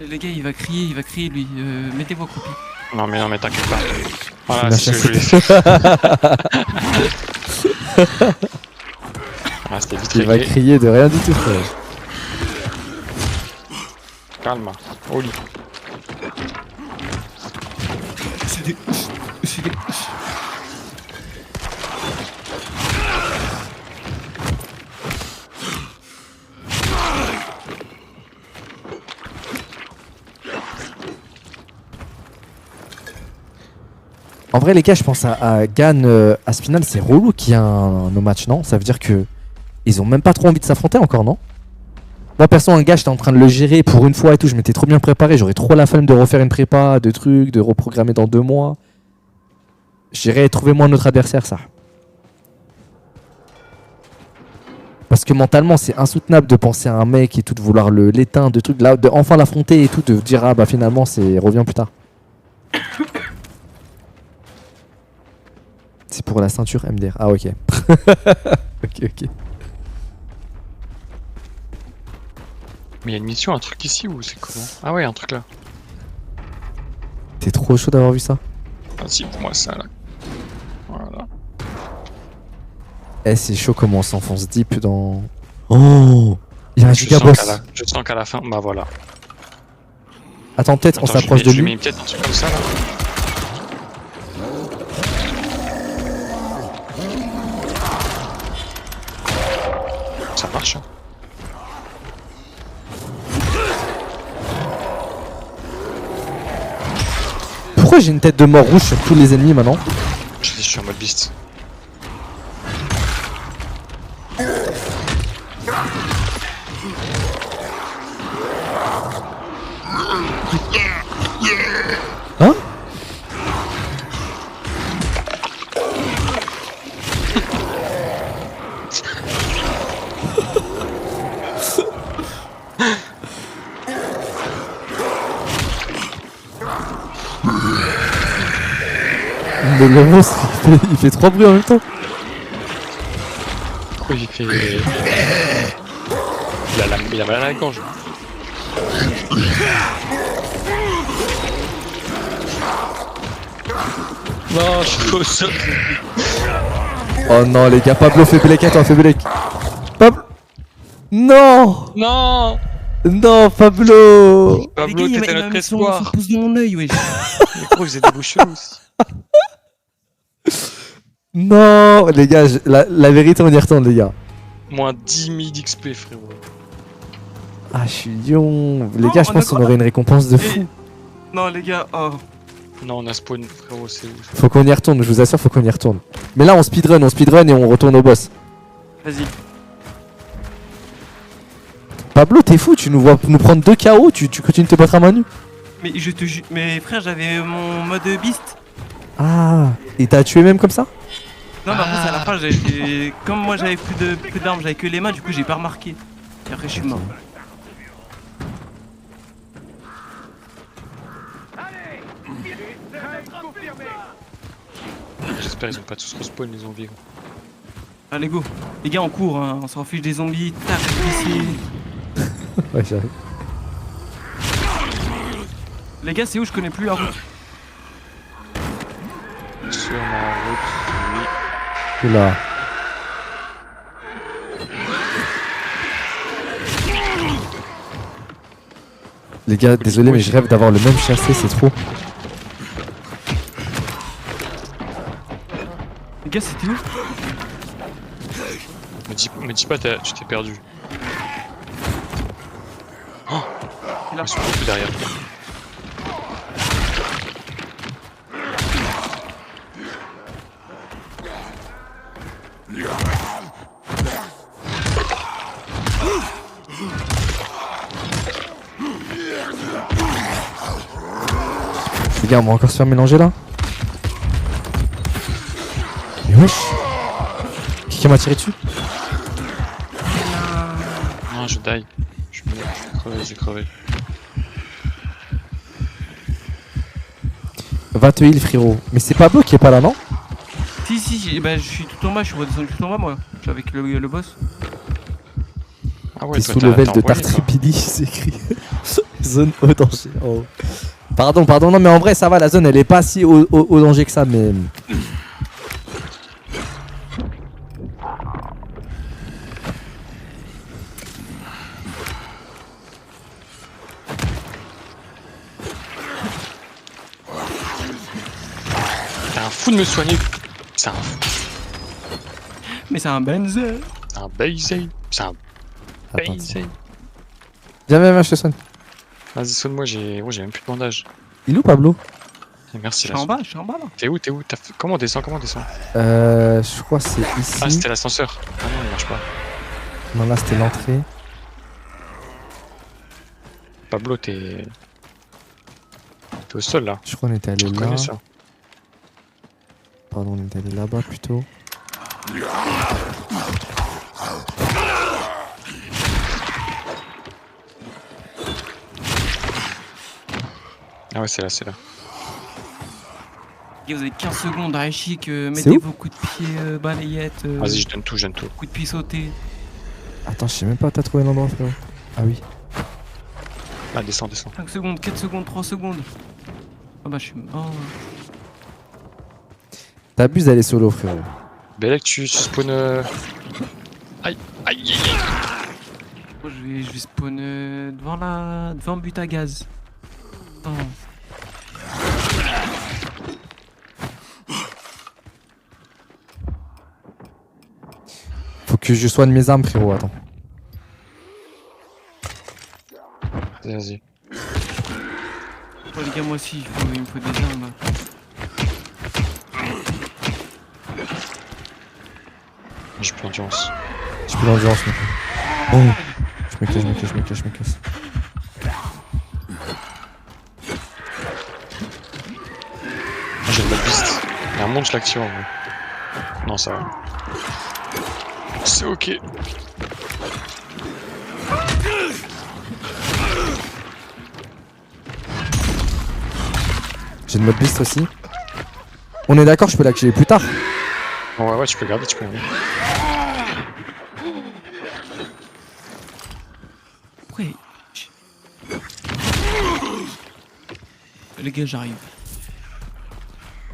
Les gars, il va crier lui. Mettez-vous accroupi. Non mais t'inquiète pas. Voilà, La c'est ce que je chasse. voulais faire. Ah, c'était vite Il va réglé. crier de rien du tout, frère. Calme. Au lit. C'est des. En vrai, les gars, je pense à Gan Aspinal, c'est relou qu'il y a un no match, non? Ça veut dire que ils ont même pas trop envie de s'affronter encore, non? Moi, perso, un gars, j'étais en train de le gérer pour une fois et tout, je m'étais trop bien préparé, j'aurais trop la flemme de refaire une prépa, de trucs, de reprogrammer dans 2 mois. J'irais trouver moi un autre adversaire, ça. Parce que mentalement, c'est insoutenable de penser à un mec et tout, de vouloir l'éteindre, de trucs, là, de enfin l'affronter et tout, de dire, ah bah finalement, c'est revient plus tard. C'est pour la ceinture MDR. Ah, ok. ok. Mais il y a une mission, un truc ici ou c'est comment? Ah ouais, un truc là. T'es trop chaud d'avoir vu ça? Ah si, pour moi ça là. Voilà. Eh, c'est chaud comment on s'enfonce deep dans... Oh, il y a un Je giga sens boss. je sens qu'à la fin, bah voilà. Attends, peut-être on Attends, s'approche de je lui mets lui. peut-être un truc comme ça là. Ça marche. Hein. Pourquoi j'ai une tête de mort rouge sur tous les ennemis maintenant? Je suis en mode beast. Hein? Mais le monstre, il fait 3 bruits en même temps. Pourquoi il fait... Il a mal à la gorge. Non, je suis au sol. Oh non les gars, Pablo fait Blake, attends, fais Blake. Pablo. Non. Non. Non Pablo. Pablo, Les gars, t'étais il m'a notre mis son espoir. pouce dans mon œil, wesh. Mais gros, il faisait des bouches cheloues aussi. Non les gars, la vérité on y retourne les gars. Moins 10 000 d'XP, frérot. Ah je suis lion. Les Non, gars, je on pense a qu'on quoi aurait une récompense de fou. Non, les gars, oh. Non, on a spawn, frérot, c'est ouf. Faut qu'on y retourne, je vous assure, faut qu'on y retourne. Mais là on speedrun et on retourne au boss. Vas-y. Pablo, t'es fou, tu nous vois nous prendre 2 KO, tu continues de te battre à main nue. Mais je te jure, mais frère, j'avais mon mode beast. Ah, et t'as tué même comme ça? Non, mais en plus, à la fin, comme moi j'avais plus d'armes, j'avais que les mains, du coup, j'ai pas remarqué. Et après, je suis mort. J'espère qu'ils ont pas tous respawn les zombies. Gros. Allez, go. Les gars, on court, hein. On s'en fiche des zombies. Tac, ici. Ouais, j'arrive. Les gars, c'est où? Je connais plus la route. Sur ma route, oui. Oula. Les gars, désolé, mais je rêve d'avoir le même chassé, c'est trop. Les gars, c'était où? Me dis pas, tu t'es perdu. Oh, ils sont beaucoup derrière. Les gars, on va encore se faire mélanger là. Mais wesh. Qui m'a tiré dessus? Non, je die. Je suis mort, j'ai crevé. Va te heal frérot. Mais c'est Pablo qui est pas là, non? Si, bah, je suis tout en bas, je suis redescendu tout en bas, moi. Je suis avec le boss. Ah ouais, T'es sous level de Tartripili, c'est écrit. Zone au danger. Oh. Pardon, non mais en vrai ça va, la zone elle est pas si au danger que ça, mais... T'es un fou de me soigner. C'est un fou. Mais c'est un Benzel. Un Baiser. C'est un Attends, Baiser. Viens, je te soigne. Vas-y, soigne-moi, j'ai même plus de bandage. Il est où Pablo? Et merci, Je suis en bas là. T'es où? Comment on descend? Je crois que c'est ici. Ah, c'était l'ascenseur. Ah non, il marche pas. Non, là c'était l'entrée. Pablo, t'es au sol là. Je crois qu'on était allé Tu là. reconnais ça? Pardon, on était allé là-bas plutôt. Ah ouais, c'est là. Et vous avez 15 secondes à chic, C'est mettez où vos coups de pied, balayettes. Vas-y, je donne tout. Coups de pied sautés. Attends, je sais même pas où t'as trouvé l'endroit frérot. Ah oui. Ah, descends. 5 secondes, 4 secondes, 3 secondes. Ah bah je suis mort. T'abuses d'aller solo frérot. Belek, tu spawn. Aïe. Oh, je vais spawn devant le but à gaz. Oh. Faut que je soigne mes armes frérot, attends. Vas-y. Oh les gars, moi aussi, il me faut des armes. J'ai plus d'endurance. J'ai plus d'endurance maintenant. Oh. Je me casse. y a un monde, je l'active en vrai. Non, ça va. C'est ok. J'ai le mode beast aussi. On est d'accord, je peux l'activer plus tard. Ouais, tu peux garder, tu peux garder. Ouais. Les gars, j'arrive.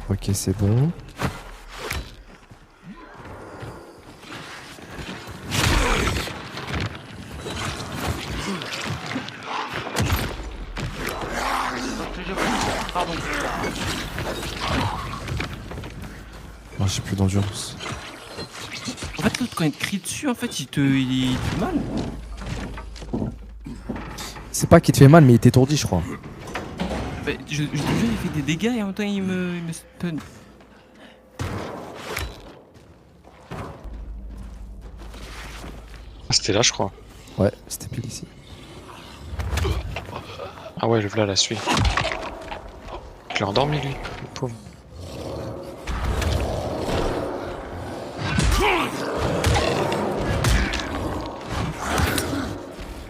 Ok, c'est bon. Pardon. Oh, j'ai plus d'endurance. En fait, l'autre, quand il te crie dessus, en fait, il te fait mal. C'est pas qu'il te fait mal, mais il t'étourdit, je crois. Bah, je te jure, il fait des dégâts et en même temps, il me stun. Ah, c'était là, je crois. Ouais, c'était pile ici. Ah ouais, le voilà la suit. Je l'ai endormi, lui, le pauvre.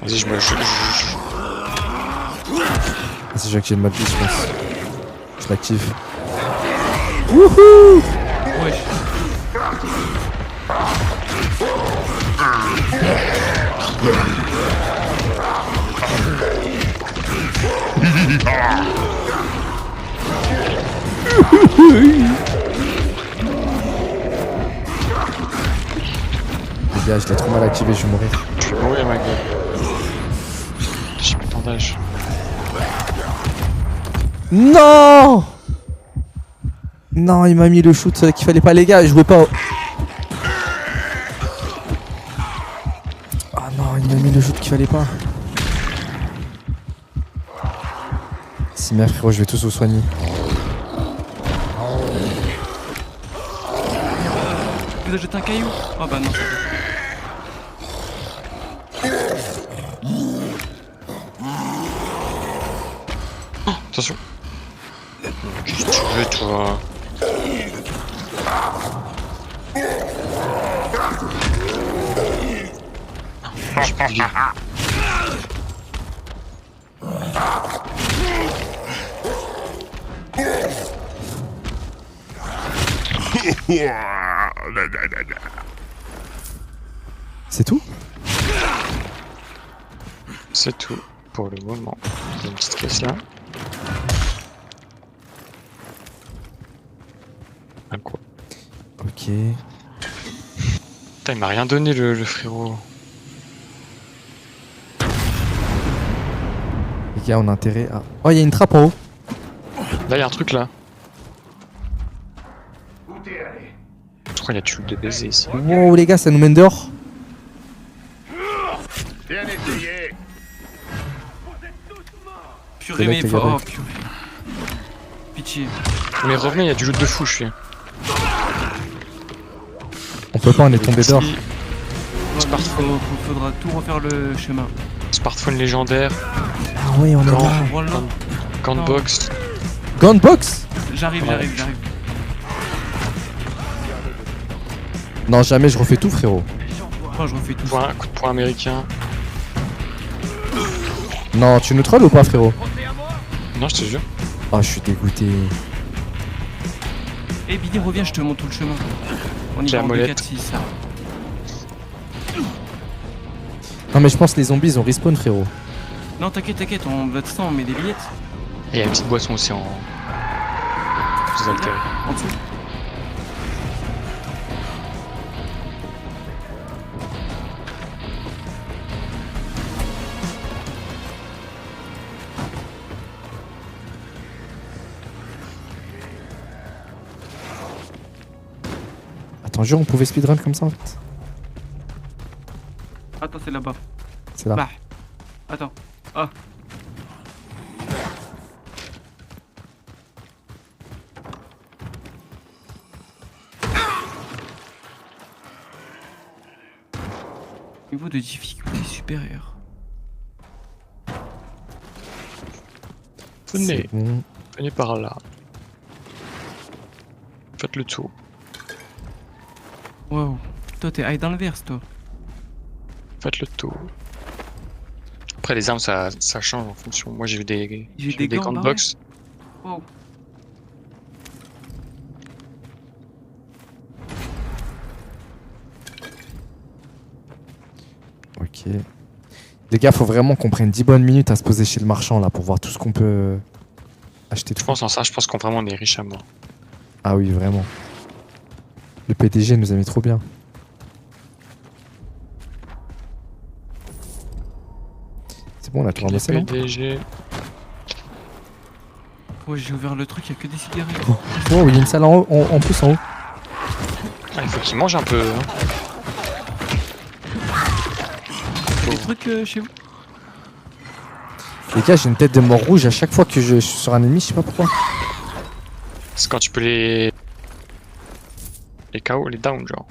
Vas-y, je me... Vas-y, j'active le mode beast, je pense. Je l'active. Wouhou! Wesh. Les gars, je l'ai trop mal activé, je vais mourir. Je vais mourir, ma gueule. J'ai plus tant d'âge. Non! Non, il m'a mis le shoot qu'il fallait pas, les gars, je jouais pas. Ah non, il m'a mis le shoot qu'il fallait pas. Si merde, frérot, je vais tous vous soigner. Vous avez jeté un caillou? Oh bah non. Oh, attention. Qu'est-ce que tu veux, toi? J'ai plus de vie. C'est tout? C'est tout pour le moment. Il y a une petite caisse là. Un quoi? Ok. Putain, il m'a rien donné le frérot. Les gars, on a intérêt à... Oh, il y a une trappe en haut. Là, il y a un truc là. Je crois qu'il y a du de baiser ici. Wow, les gars, ça nous mène dehors. Bien essayé. Purée, mais Galette, oh, galette. purée. Pitié. Mais revenez, il y a du loot de fou, je suis. On peut pas, on est tombé dehors. Ici, Smartphone. Faudra tout refaire le chemin. smartphone légendaire, Ah ouais, on est Gant. là. Voilà. Gunbox. Gunbox? J'arrive. Non, jamais je refais tout, frérot. Moi, je refais tout. Coup de poing américain. Non, tu nous trolls ou pas, frérot? Non, je te jure. Oh, je suis dégoûté. Eh, Billy, reviens, je te montre tout le chemin. On y J'ai va la en 2, molette. 4, 6. Non, mais je pense que les zombies, ils ont respawn, frérot. Non, t'inquiète, on va de ça, on met des billettes. Et il y a une petite boisson aussi en. Vous altérez. En dessous. Attends, jure, on pouvait speedrun comme ça, en fait. Attends, c'est là-bas. C'est là. Bah. Attends. Ah. Niveau de difficulté supérieur. Venez, C'est bon. venez par là. Faites le tour. Wow. Toi, t'es high dans le verse, toi. Faites le tour. Après, les armes, ça change en fonction. Moi, j'ai vu des gants de boxe. Wow. Ok. Les gars, faut vraiment qu'on prenne 10 bonnes minutes à se poser chez le marchand là pour voir tout ce qu'on peut acheter. Je pense en ça, je pense qu'on vraiment on est riche à mort. Ah oui, vraiment. Le PDG nous a mis trop bien. C'est bon, on a tout ramassé, non? PDG. Ouais, j'ai ouvert le truc, y'a que des cigarettes. Oh, il y a une salle en, haut, en plus en haut. Ah, il faut qu'il mange un peu. Hein. Y'a des trucs chez vous? Les gars, j'ai une tête de mort rouge à chaque fois que je suis sur un ennemi, je sais pas pourquoi. C'est quand tu peux les KO, les down, genre.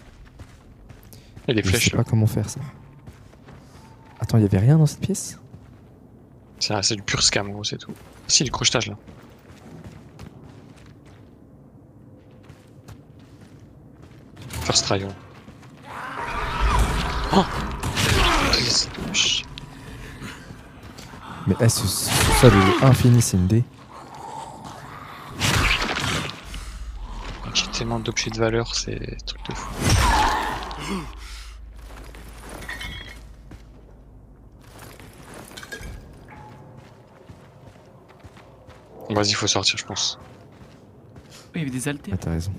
Et les Je flèches sais là. pas comment faire ça. Attends, il y avait rien dans cette pièce? C'est du pur scam, gros, c'est tout. Si, du crochetage là. First try, gros. Oh Mais ce sol est infini, c'est une D. J'ai tellement d'objets de valeur, c'est un truc de fou. Vas-y, faut sortir, je pense. Il y avait des haltères. Ah, t'as raison.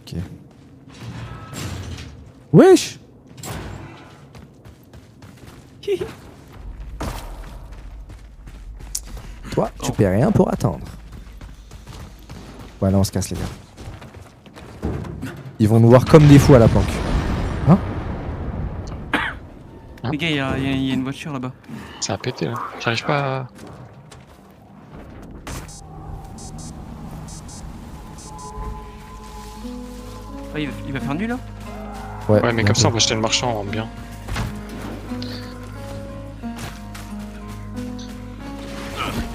Ok. Wesh! Toi, tu paies rien pour attendre. Ouais, là on se casse les gars. Ils vont nous voir comme des fous à la planque. Hein? Les gars, il y a une voiture là-bas. Ça a pété là. J'arrive pas à... Ah, il va faire nuit là? Ouais, mais comme ça on va acheter le marchand, on rentre bien.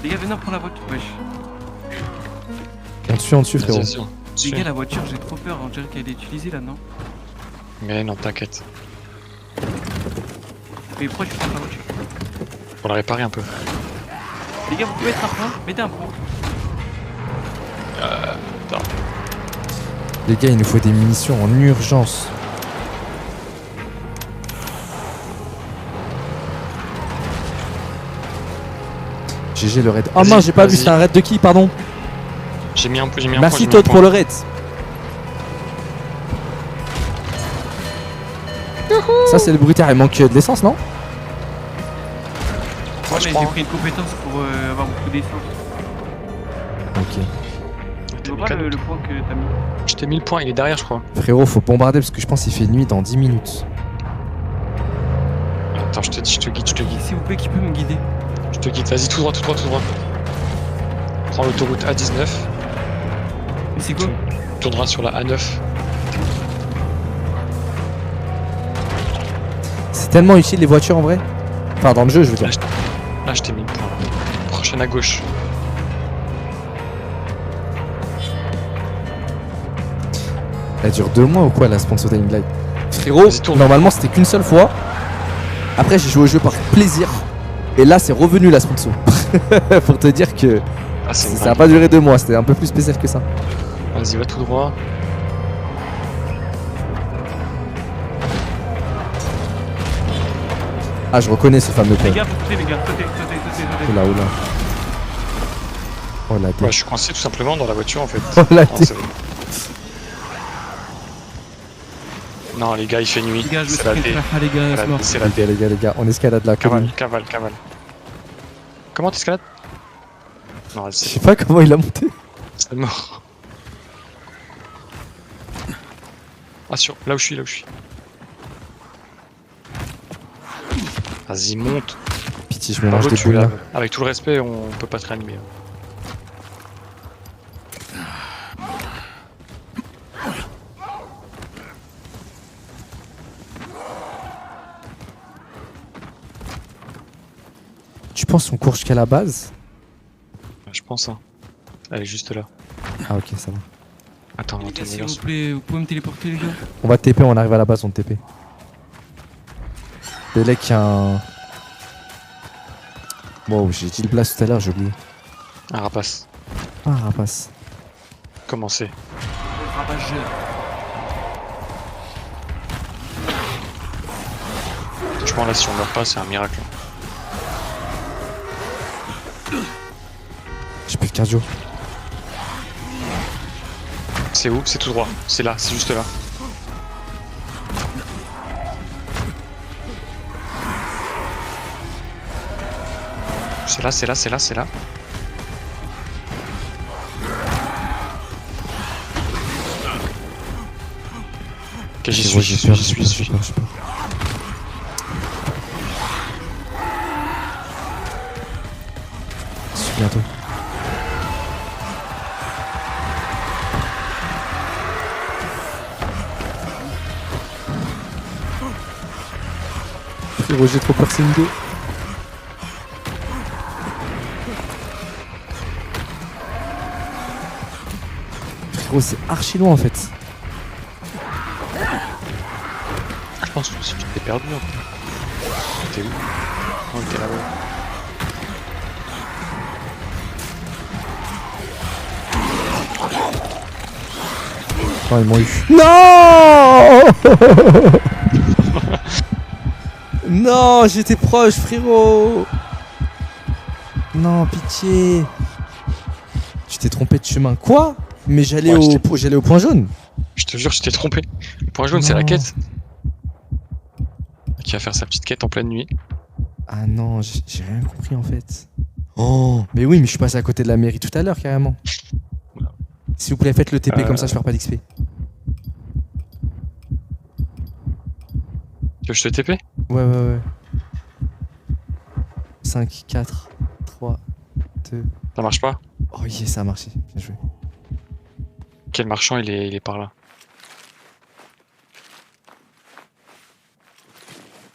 Les gars, venez prendre la voiture. Wesh. On te suit, frérot. Les gars, la voiture, j'ai trop peur. On dirait qu'elle est utilisée là, non? Mais non, t'inquiète. Mais pourquoi tu prends la voiture? Pour la réparer un peu. Les gars, vous pouvez mettre un point? Mettez un point. Attends. Les gars, il nous faut des munitions en urgence. GG le raid. Oh mince, j'ai pas vu, c'était un raid de qui, pardon? J'ai mis un peu, Merci Todd pour le raid. Ça c'est le bruitaire, il manque de l'essence, non? Ouais, mais j'ai pris une compétence pour avoir beaucoup d'essence. Ok. Tu vois pas le point que t'as mis? Je t'ai mis le point, il est derrière, je crois. Frérot, faut bombarder parce que je pense qu'il fait nuit dans 10 minutes. Attends, je te guide. S'il vous plaît, qui peut me guider? Je te guide, vas-y, tout droit. Prends l'autoroute A19. Mais c'est quoi? Tu tourneras sur la A9. C'est tellement utile les voitures en vrai. Enfin, dans le jeu, je veux dire. Là, je t'ai mis le point. Prochaine à gauche. Elle dure 2 mois ou quoi la sponsor Dying Light? Frérot, normalement c'était qu'une seule fois. Après, j'ai joué au jeu par plaisir. Et là, c'est revenu la sponsor. Pour te dire que ça a pas duré 2 mois, c'était un peu plus spécial que ça. Vas-y, va tout droit. Ah, je reconnais ce fameux point. Les gars, sautez. Oula. Oh la Ouais, je suis coincé tout simplement dans la voiture en fait. Oh la Non, c'est bon. Non, les gars, il fait nuit. Les gars, je me C'est la suis D. fait les gars, c'est mort. C'est la D. les gars, on escalade là. Cavale. Comment t'escalades? Non, Je sais pas comment il a monté. c'est mort. Ah, là où je suis. Vas-y, monte. Pitié, je me mange des tu boules là. Avec tout le respect, on peut pas te réanimer. penses qu'on court jusqu'à la base? Je pense, hein. Elle est juste là. Ah ok, ça va. Attends, Les on gars, s'il vous plaît, vous pouvez me téléporter, les gars? On va TP, on arrive à la base, on TP. Belek, il y a un... Wow, j'ai dit le blast tout à l'heure, j'ai oublié. Un rapace. Ah, un rapace. Comment c'est? Ravageur. Franchement, là, si on meurt pas, c'est un miracle. J'ai plus de cardio. C'est où? C'est tout droit. C'est là, c'est juste là. C'est là, c'est là, c'est là, c'est là. Ok, j'y suis, j'y suis, j'y suis, j'y suis. J'ai peur. Je suis bientôt. Frérot, j'ai trop peur, c'est une go. Frérot, c'est archi loin en fait. Je pense que si tu t'es perdu un peu. T'es où? Oh, t'es là-bas. Oh, ils m'ont eu. Non. Non, j'étais proche, frérot. Non, pitié. Tu t'es trompé de chemin. Quoi? Mais j'allais au point jaune. Je te jure, je t'ai trompé. Le point jaune, c'est la quête. Qui va faire sa petite quête en pleine nuit. Ah non, j'ai rien compris en fait. Oh, mais oui, mais je suis passé à côté de la mairie tout à l'heure carrément. S'il vous plaît, faites le TP comme ça, je perds pas d'XP. Tu veux que je te TP? Ouais. 5, 4, 3, 2... Ça marche pas? Oh yes, ça a marché, bien joué. Quel marchand il est par là?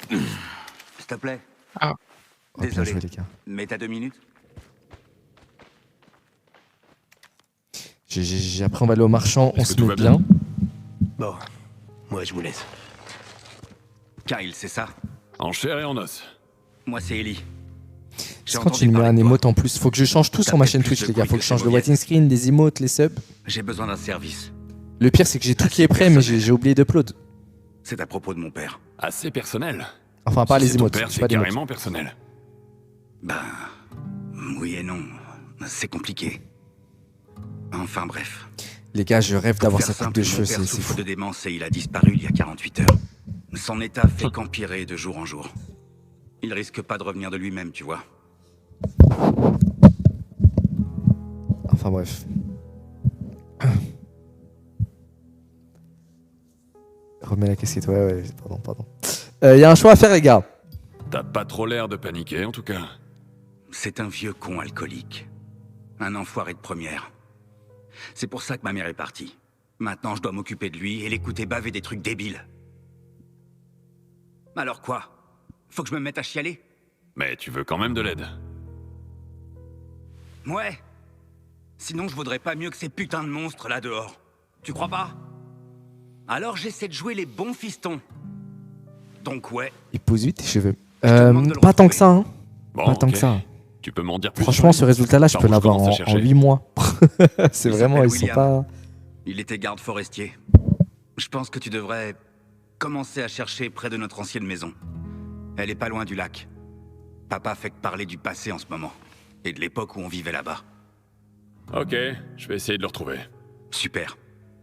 S'il te plaît. Ah. Oh, bien joué les gars. Mais t'as 2 minutes? Après on va aller au marchand, on se met bien. Bon, moi je vous laisse. Kyle, c'est ça? En chair et en os. Moi c'est Ellie. C'est quand tu me mets un emote en plus. Faut que je change tout sur ma chaîne Twitch les gars. Faut que je change le waiting screen, les emotes, les subs. J'ai besoin d'un service. Le pire c'est que j'ai tout qui est prêt mais j'ai oublié d'upload. C'est à propos de mon père. Assez personnel. Enfin pas Si les c'est ton emotes, père, c'est c'est pas des carrément emotes. personnel. Ben... Oui et non. C'est compliqué. Enfin bref. Les gars, je rêve d'avoir Pour sa faire coupe de simple, cheveux, mon père c'est souffre fou. de démence et il a disparu il y a 48 heures. Son état fait qu'empirer de jour en jour. Il risque pas de revenir de lui-même, tu vois. Enfin bref. Remets la casquette, ouais, pardon. Y a un choix à faire les gars. T'as pas trop l'air de paniquer en tout cas. C'est un vieux con alcoolique. Un enfoiré de première. C'est pour ça que ma mère est partie. Maintenant, je dois m'occuper de lui et l'écouter baver des trucs débiles. Alors quoi? Faut que je me mette à chialer? Mais tu veux quand même de l'aide. Ouais. Sinon, je vaudrais pas mieux que ces putains de monstres là dehors. Tu crois pas? Alors j'essaie de jouer les bons fistons. Donc ouais. Il pose vite tes cheveux. Pas tant que ça, hein. Bon, pas tant ok. que ça. Tu peux m'en dire plus. Franchement, ce résultat-là, je Attends, peux l'avoir commence à en chercher. 8 mois. C'est Il vraiment, s'appelle ils sont William. pas... Il était garde forestier. Je pense que tu devrais commencer à chercher près de notre ancienne maison. Elle est pas loin du lac. Papa fait que parler du passé en ce moment. Et de l'époque où on vivait là-bas. Ok, je vais essayer de le retrouver. Super.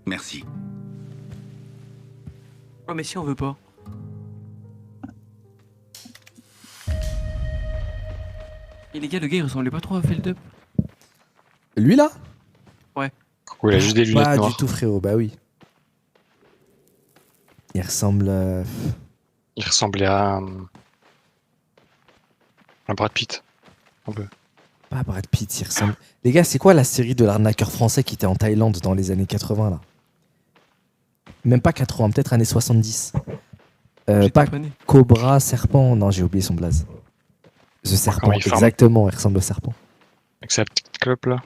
Merci. Oh mais si on veut pas. Et les gars, le gars il ressemblait pas trop à Feldup. Lui là? Ouais. Coucou, il a juste des lunettes Pas noires. du tout frérot, bah oui. Il ressemble à... Il ressemblait à Brad Pitt. Un peu. Pas Brad Pitt, il ressemble... Les gars, c'est quoi la série de l'arnaqueur français qui était en Thaïlande dans les années 80 là? Même pas 80, peut-être années 70. Pas Pas né. Cobra, Serpent, non j'ai oublié son blaze. The serpent, comment il farme. exactement, il ressemble au serpent. Avec sa petite clope là.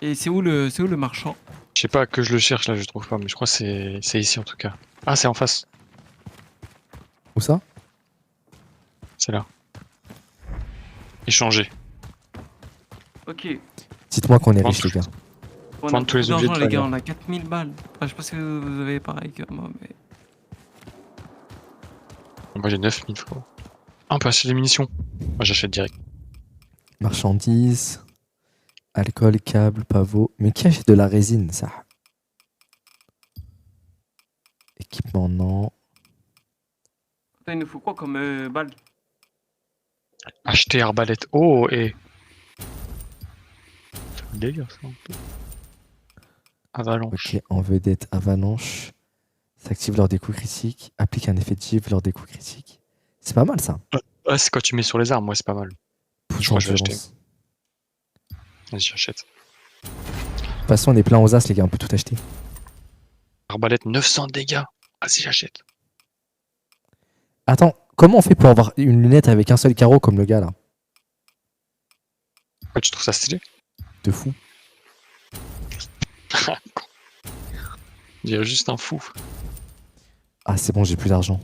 Et c'est où le marchand? Je sais pas que je le cherche là, je trouve pas, mais je crois que c'est ici en tout cas. Ah, c'est en face. Où ça? C'est là. Échanger. Ok. Dites-moi qu'on est Prends riche, les gars. On a Prendre tous les beaucoup objets d'argent, de les gars, valeur. on a 4000 balles. Enfin, je sais pas si vous avez pareil que moi, mais... Moi j'ai 9000 frérot. Ah, on peut acheter des munitions. Moi j'achète direct. Marchandises, alcool, câble, pavot. Mais qui achète de la résine, ça? Équipement, non. Attends, il nous faut quoi comme balle? Acheter arbalète. Oh, et. C'est un délire ça un peu. Avalanche. Ok, en vedette, avalanche. S'active lors des coups critiques. Applique un effet de givre lors des coups critiques. C'est pas mal ça. Ah, c'est quand tu mets sur les armes, moi c'est pas mal. Pousse Je crois que je vais acheter. d'endurance. Vas-y, j'achète. De toute façon, on est plein aux as, les gars, on peut tout acheter. Arbalète 900 dégâts. Vas-y, j'achète. Attends, comment on fait pour avoir une lunette avec un seul carreau comme le gars là? Ouais, tu trouves ça stylé? De fou. On dirait juste un fou. Ah, c'est bon, j'ai plus d'argent.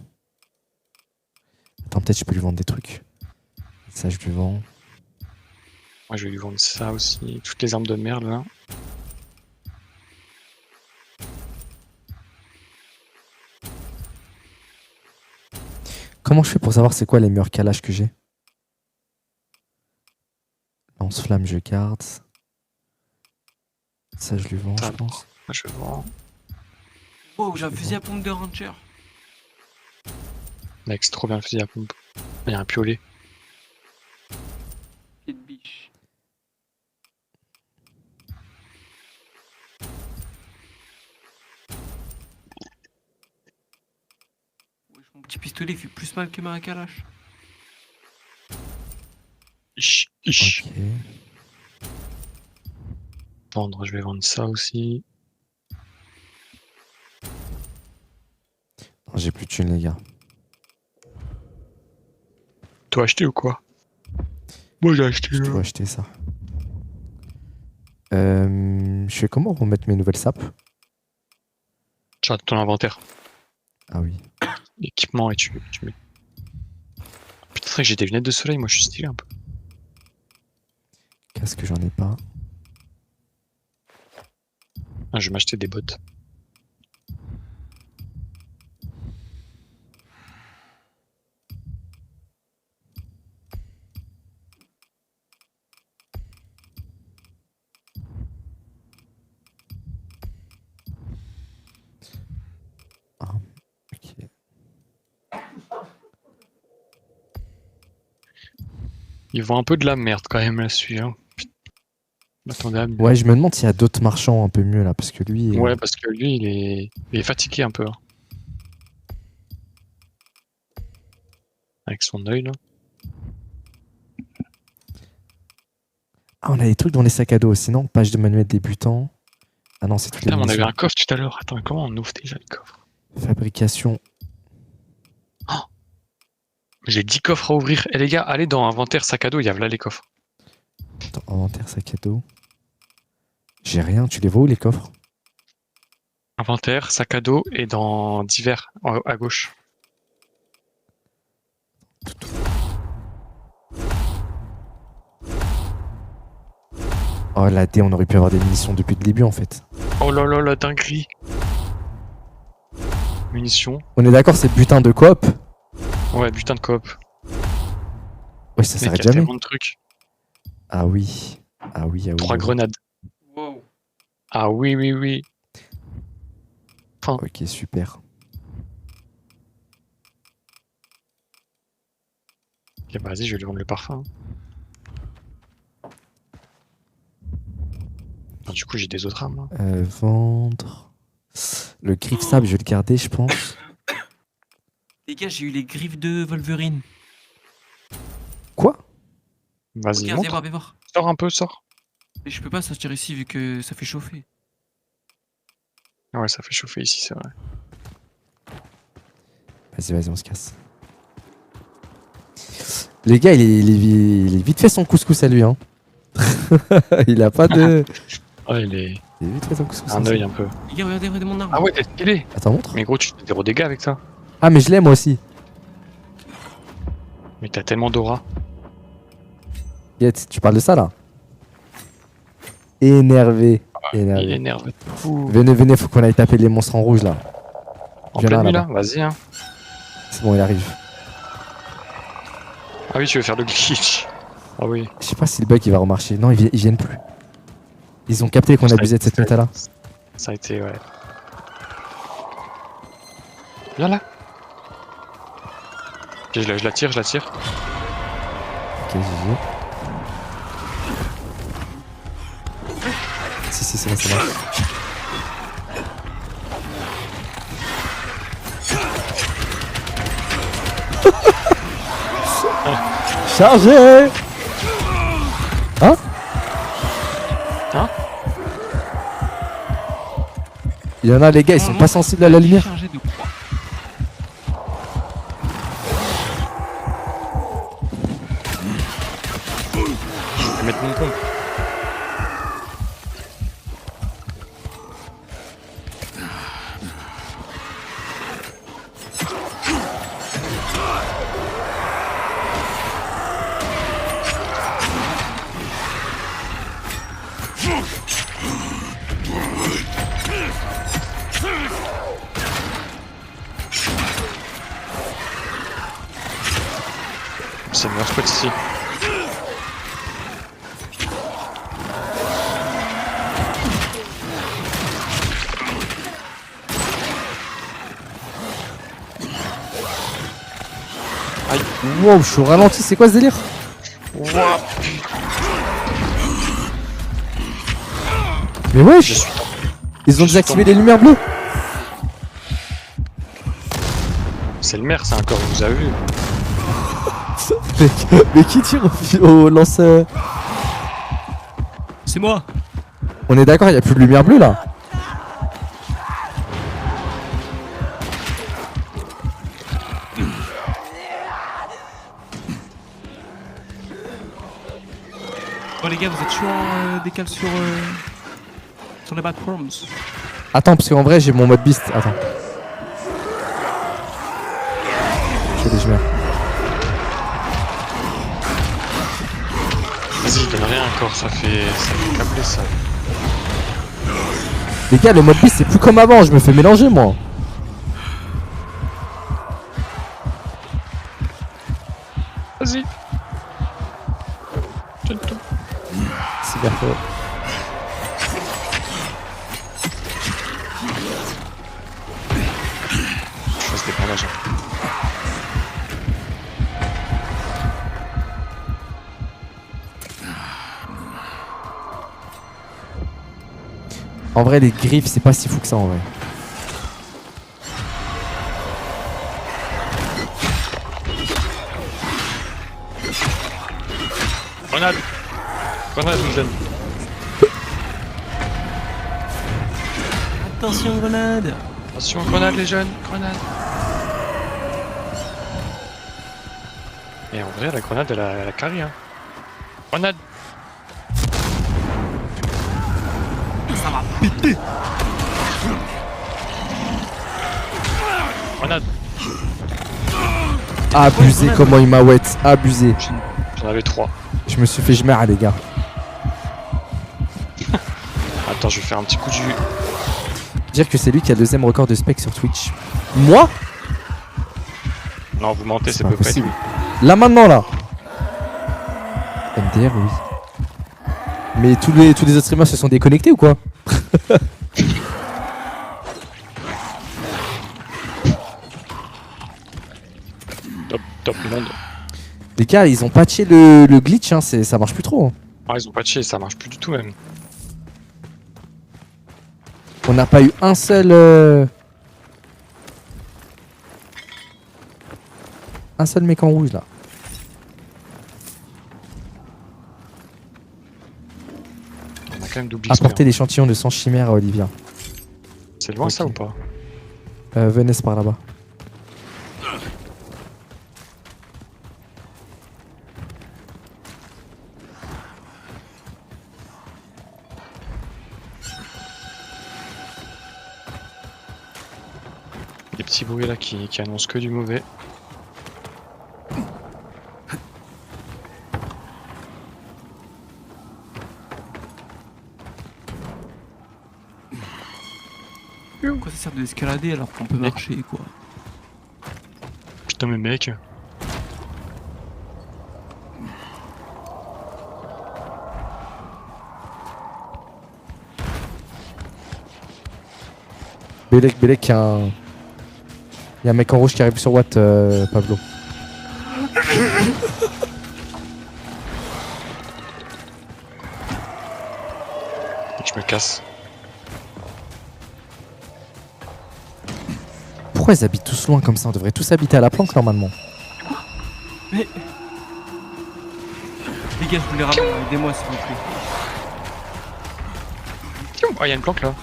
Attends, peut-être je peux lui vendre des trucs. Ça, je lui vends. Moi je vais lui vendre ça aussi. Toutes les armes de merde là. Comment je fais pour savoir c'est quoi les meilleurs calages que j'ai? Lance-flamme, je garde. Ça, je lui vends, je pense. Moi je vends. Oh, j'ai un fusil à pompe de Ranger. Mec, c'est trop bien le fusil à pompe. Il y a un piolet. Pied de biche. Wesh, mon petit pistolet il fait plus mal que ma calache. Ich, ich. Ok. Vendre, je vais vendre ça aussi. Non, j'ai plus de thunes, les gars. Tu as acheté ou quoi? Moi j'ai acheté. Je dois acheter ça. Je fais comment pour mettre mes nouvelles sapes? Tu as ton inventaire. Ah oui. Équipement et tu mets. Putain, c'est vrai que j'ai des lunettes de soleil, moi je suis stylé un peu. Casque, j'en ai pas. Ah, je vais m'acheter des bottes. Ah, ok. Ils vont un peu de la merde quand même là-dessus. Hein. Attendez, à mieux. Ouais, je me demande s'il y a d'autres marchands un peu mieux là, parce que lui. Ouais, parce que lui, il est fatigué un peu. Hein. Avec son œil là. Ah, on a des trucs dans les sacs à dos aussi, non? Page de manuel débutant. Ah non, c'est tout. Putain, mais on avait un coffre tout à l'heure. Attends, mais comment on ouvre déjà les coffres? Fabrication. Oh, j'ai 10 coffres à ouvrir. Et les gars, allez dans inventaire sac à dos, il y a là les coffres. Attends, inventaire sac à dos. J'ai rien, tu les vois où les coffres? Inventaire, sac à dos et dans divers à gauche. Oh la D, on aurait pu avoir des munitions depuis le début en fait. Oh là là, la dinguerie. Munitions. On est d'accord, c'est butin de coop? Ouais, butin de coop. Ouais, ça Mec, s'arrête y a jamais. tellement de trucs. Ah oui. Ah oui, ah oui. 3 ah oui. grenades. Wow. Ah oui, oui, oui. Enfin, Ok, super. ok, bah vas-y, je vais lui vendre le parfum. Ah, du coup, j'ai des autres armes. Hein. Vendre. Le griffe sable, je vais le garder, je pense. Les gars, j'ai eu les griffes de Wolverine. Quoi? Vas-y, Regardez, montre. viens voir. Sors un peu, sors. Mais je peux pas sortir ici vu que ça fait chauffer. Ouais, ça fait chauffer ici, c'est vrai. Vas-y, vas-y, on se casse. Les gars, il est vite fait son couscous à lui. Hein. Il a pas de. Ouais, il est vite fait son couscous. un œil un peu. Les gars, regardez mon arme. Ah ouais, t'es stylé. Attends, montre. Mais gros, tu fais 0 dégâts avec ça. Ah, mais je l'ai moi aussi. Mais t'as tellement d'aura. Yet, tu parles de ça là? Énervé. Énervé. Il énerve. Venez, faut qu'on aille taper les monstres en rouge là. En Viens pleine nuit là, là, vas-y hein. C'est bon, il arrive. Ah oui, tu veux faire le glitch. Ah oui. Je sais pas si le bug il va remarcher. Non, ils viennent plus. Ils ont capté qu'on abusait de cette méta là. Ça a été, ouais. Viens là. Ok, je la tire. Ok, GG. Si, c'est bon, c'est bon. Chargé. Hein? Hein? Il y en a les gars, ils sont pas sensibles à la lumière. Je vais mettre mon pompe. C'est le meilleur spot ici. Aïe. Wow, je suis au ralenti, c'est quoi ce délire? Wow. Mais wesh, ils ont désactivé les lumières bleues. C'est le maire, ça encore, vous avez vu. mais qui tire au lanceur? C'est moi. On est d'accord, il y a plus de lumière bleue là. Bon les gars, vous êtes chaud en décale sur les backrooms. Attends, parce qu'en vrai j'ai mon mode beast. Attends. Je fais des chemins. Vas-y, donne rien encore, ça fait câbler ça. Les gars, le mode beast c'est plus comme avant, je me fais mélanger moi. Vas-y. Super fort. Je fasse des bandages. En vrai, les griffes, c'est pas si fou que ça en vrai. Grenade. Grenade, les jeunes. Attention, grenade. Attention, grenade, les jeunes. Grenade. Et en vrai, la grenade, elle a carré, hein. Grenade. Ça va péter. Grenade. Abusé comment il m'a wet. Abusé. J'en avais 3. Je me suis fait jmer les gars. Attends, je vais faire un petit coup de jus. Dire que c'est lui qui a le deuxième record de spec sur Twitch. Moi? Non, vous mentez, c'est pas peu près. possible. Là maintenant là. MDR oui. Mais tous les autres streamers se sont déconnectés ou quoi? Top monde. Les gars, ils ont patché le glitch, hein, ça marche plus trop. Hein. Ah, ils ont patché, ça marche plus du tout même. On n'a pas eu un seul mec en rouge là. On a quand même doublé. Apporter l'échantillon de sang chimère à Olivia. C'est loin ça ou pas? Venez, c'est par là-bas. petits bruits là qui annoncent que du mauvais. Pourquoi ça sert de l'escalader alors qu'on peut marcher quoi? Putain mais mec. Belek, il y a un mec en rouge qui arrive sur Watt, Pablo. Je me casse. Pourquoi ils habitent tous loin comme ça? On devrait tous habiter à la planque normalement. Mais... Les gars, je voulais ramener, aidez-moi s'il vous plaît. Oh, y a une planque là.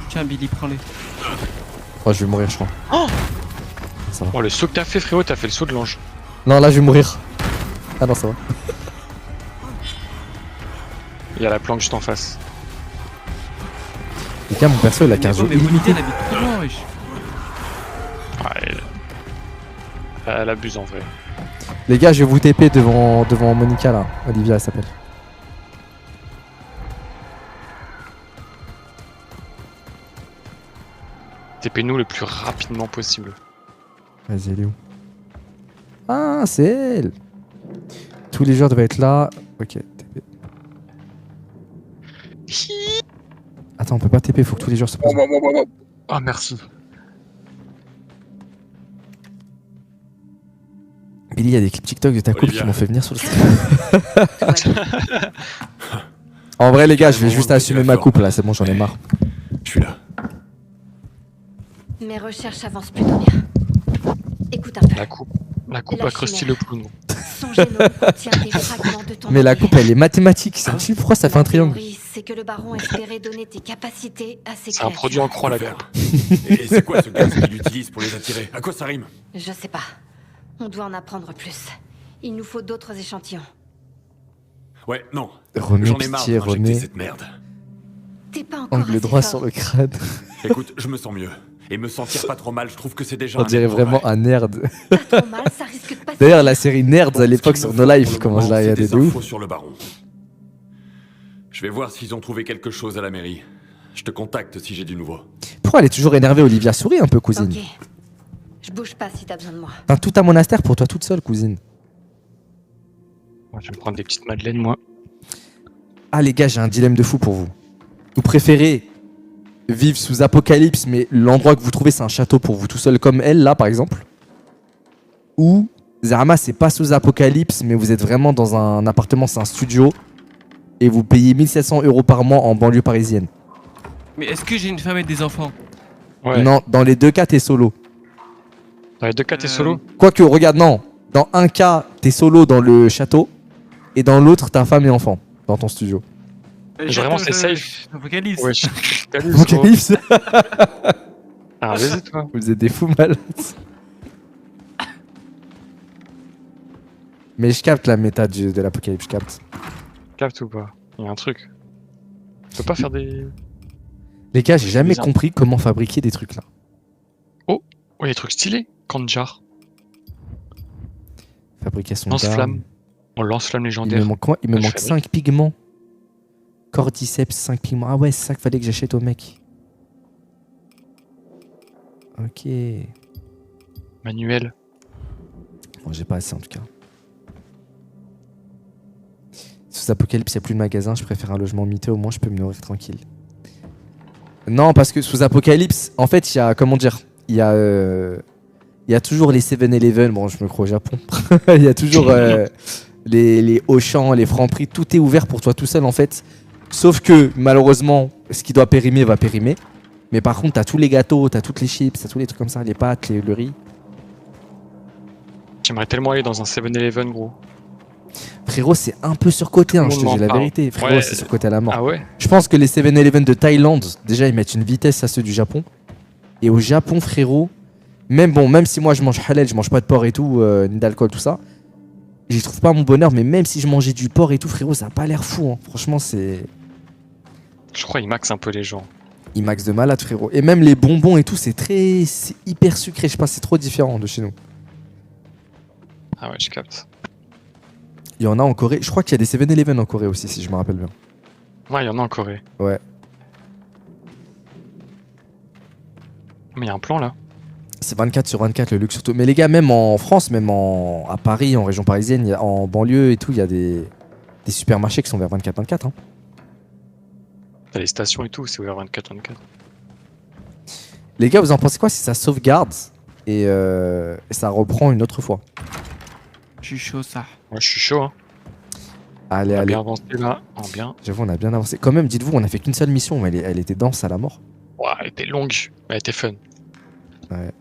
Tiens Billy, prends-les. Oh, je vais mourir, je crois. Oh, ça va. Oh, le saut que t'as fait, frérot, t'as fait le saut de l'ange. Non, là, je vais mourir. Ah non, ça va. Il y a la planque juste en face. Les gars, mon perso, il a 15 jours. Mais Monité, elle habite trop loin, wesh. Ouais, elle abuse en vrai. Les gars, je vais vous TP devant Monica là. Olivia, elle s'appelle. TP-nous le plus rapidement possible. Vas-y, elle est où? Ah, c'est elle. Tous les joueurs doivent être là. Ok, TP. Attends, on peut pas TP, faut que tous les joueurs se posent. Ah, merci. Billy, il y a des clips TikTok de ta coupe qui m'ont fait venir sur le stream. En vrai, les gars, je vais juste assumer ma coupe là, c'est bon, j'en ai marre. Je suis là. Mes recherches avancent plutôt bien. Écoute un peu. La coupe a crusté le clown. Son génome contient des fragments de ton Mais la ADN. coupe, elle est mathématique. C'est pourquoi ça fait un triangle? théorie, c'est que le baron espérait donner tes capacités à ses C'est un produit en croix la guerre. Et c'est quoi ce gaz qu'il utilise pour les attirer? À quoi ça rime? Je sais pas. On doit en apprendre plus. Il nous faut d'autres échantillons. Ouais, non. Remets, J'en ai marre pitié, d'injecter remets. cette merde. T'es pas encore Angle assez droit fort. sur le crâne. Écoute, je me sens mieux. Et me sentir pas trop mal, je trouve que c'est déjà On dirait vraiment un nerd. Pas trop mal, ça risque de passer. D'ailleurs, la série Nerds à l'époque sur No Life, comment je l'ai regardé de ouf. Sur le baron. Je vais voir s'ils ont trouvé quelque chose à la mairie. Je te contacte si j'ai du nouveau. Pourquoi elle est toujours énervée, Olivia? Souris un peu, cousine. Ok. Je bouge pas si t'as besoin de moi. Enfin, tout un monastère pour toi toute seule, cousine. Je vais me prendre des petites madeleines, moi. Ah, les gars, j'ai un dilemme de fou pour vous. Vous préférez vivre sous Apocalypse, mais l'endroit que vous trouvez, c'est un château pour vous tout seul, comme elle, là, par exemple? Ou Zama, c'est pas sous Apocalypse, mais vous êtes vraiment dans un appartement, c'est un studio, et vous payez 1700 € par mois en banlieue parisienne? Mais est-ce que j'ai une femme et des enfants? Ouais. Non, dans les deux cas, t'es solo. Dans les deux cas, t'es solo? Quoique, regarde, non. Dans un cas, t'es solo dans le château, et dans l'autre, ta femme est enfant, dans ton studio. Vraiment, c'est safe. Apocalypse. Ouais, Apocalypse. Ah, vas-y, toi. Vous êtes des fous malades. Mais je capte la méta de l'Apocalypse, je capte. Capte ou pas? Il y a un truc. Tu peux pas faire des... Les gars, j'ai jamais Bizarre. compris comment fabriquer des trucs là. Oh, il y a des trucs stylés. Kandjar. Fabrication Lance-flamme. d'armes. On lance-flamme Il légendaire. me manque quoi? Il me Ouais, je manque fabrique. 5 pigments. Cordyceps, 5 pigments. Ah ouais, c'est ça qu'il fallait que j'achète au mec. Ok. Manuel. Bon, j'ai pas assez en tout cas. Sous Apocalypse, il n'y a plus de magasin. Je préfère un logement miteux. Au moins, je peux me nourrir tranquille. Non, parce que sous Apocalypse, en fait, il y a. Comment dire? Il y a toujours les 7-Eleven. Bon, je me crois au Japon. Il y a toujours les Auchan, les Franprix. Tout est ouvert pour toi tout seul en fait. Sauf que malheureusement, ce qui doit périmer va périmer. Mais par contre, t'as tous les gâteaux, t'as toutes les chips, t'as tous les trucs comme ça, les pâtes, le riz. J'aimerais tellement aller dans un 7-Eleven, gros. Frérot, c'est un peu surcoté, hein, Tout je le te monde dis la m'en parle. vérité. Frérot, Ouais. c'est surcoté à la mort. Ah ouais? Je pense que les 7-Eleven de Thaïlande, déjà, ils mettent une vitesse à ceux du Japon. Et au Japon, frérot, même si moi je mange halal, je mange pas de porc et tout, ni d'alcool, tout ça, j'y trouve pas mon bonheur. Mais même si je mangeais du porc et tout, frérot, ça a pas l'air fou. Hein. Franchement, c'est. crois qu'ils maxent un peu les gens. Ils max de malade, frérot. Et même les bonbons et tout, c'est hyper sucré. Je sais pas, c'est trop différent de chez nous. Ah ouais, je capte. Il y en a en Corée. Je crois qu'il y a des 7-Eleven en Corée aussi, si je me rappelle bien. Ouais, il y en a en Corée. Ouais. Mais il y a un plan là. C'est 24/24 le luxe surtout. Mais les gars, même en France, même à Paris, en région parisienne, en banlieue et tout, il y a des supermarchés qui sont vers 24/24. Hein. T'as les stations et tout, c'est ouvert 24/24. Les gars, vous en pensez quoi si ça sauvegarde et ça reprend une autre fois? Je suis chaud, ça. Ouais, je suis chaud. Hein. Allez, on a allez. bien avancé là. Bien. J'avoue, on a bien avancé. Quand même, dites-vous, on a fait qu'une seule mission, mais elle était dense à la mort. Ouais, elle était longue, mais elle était fun. Ouais.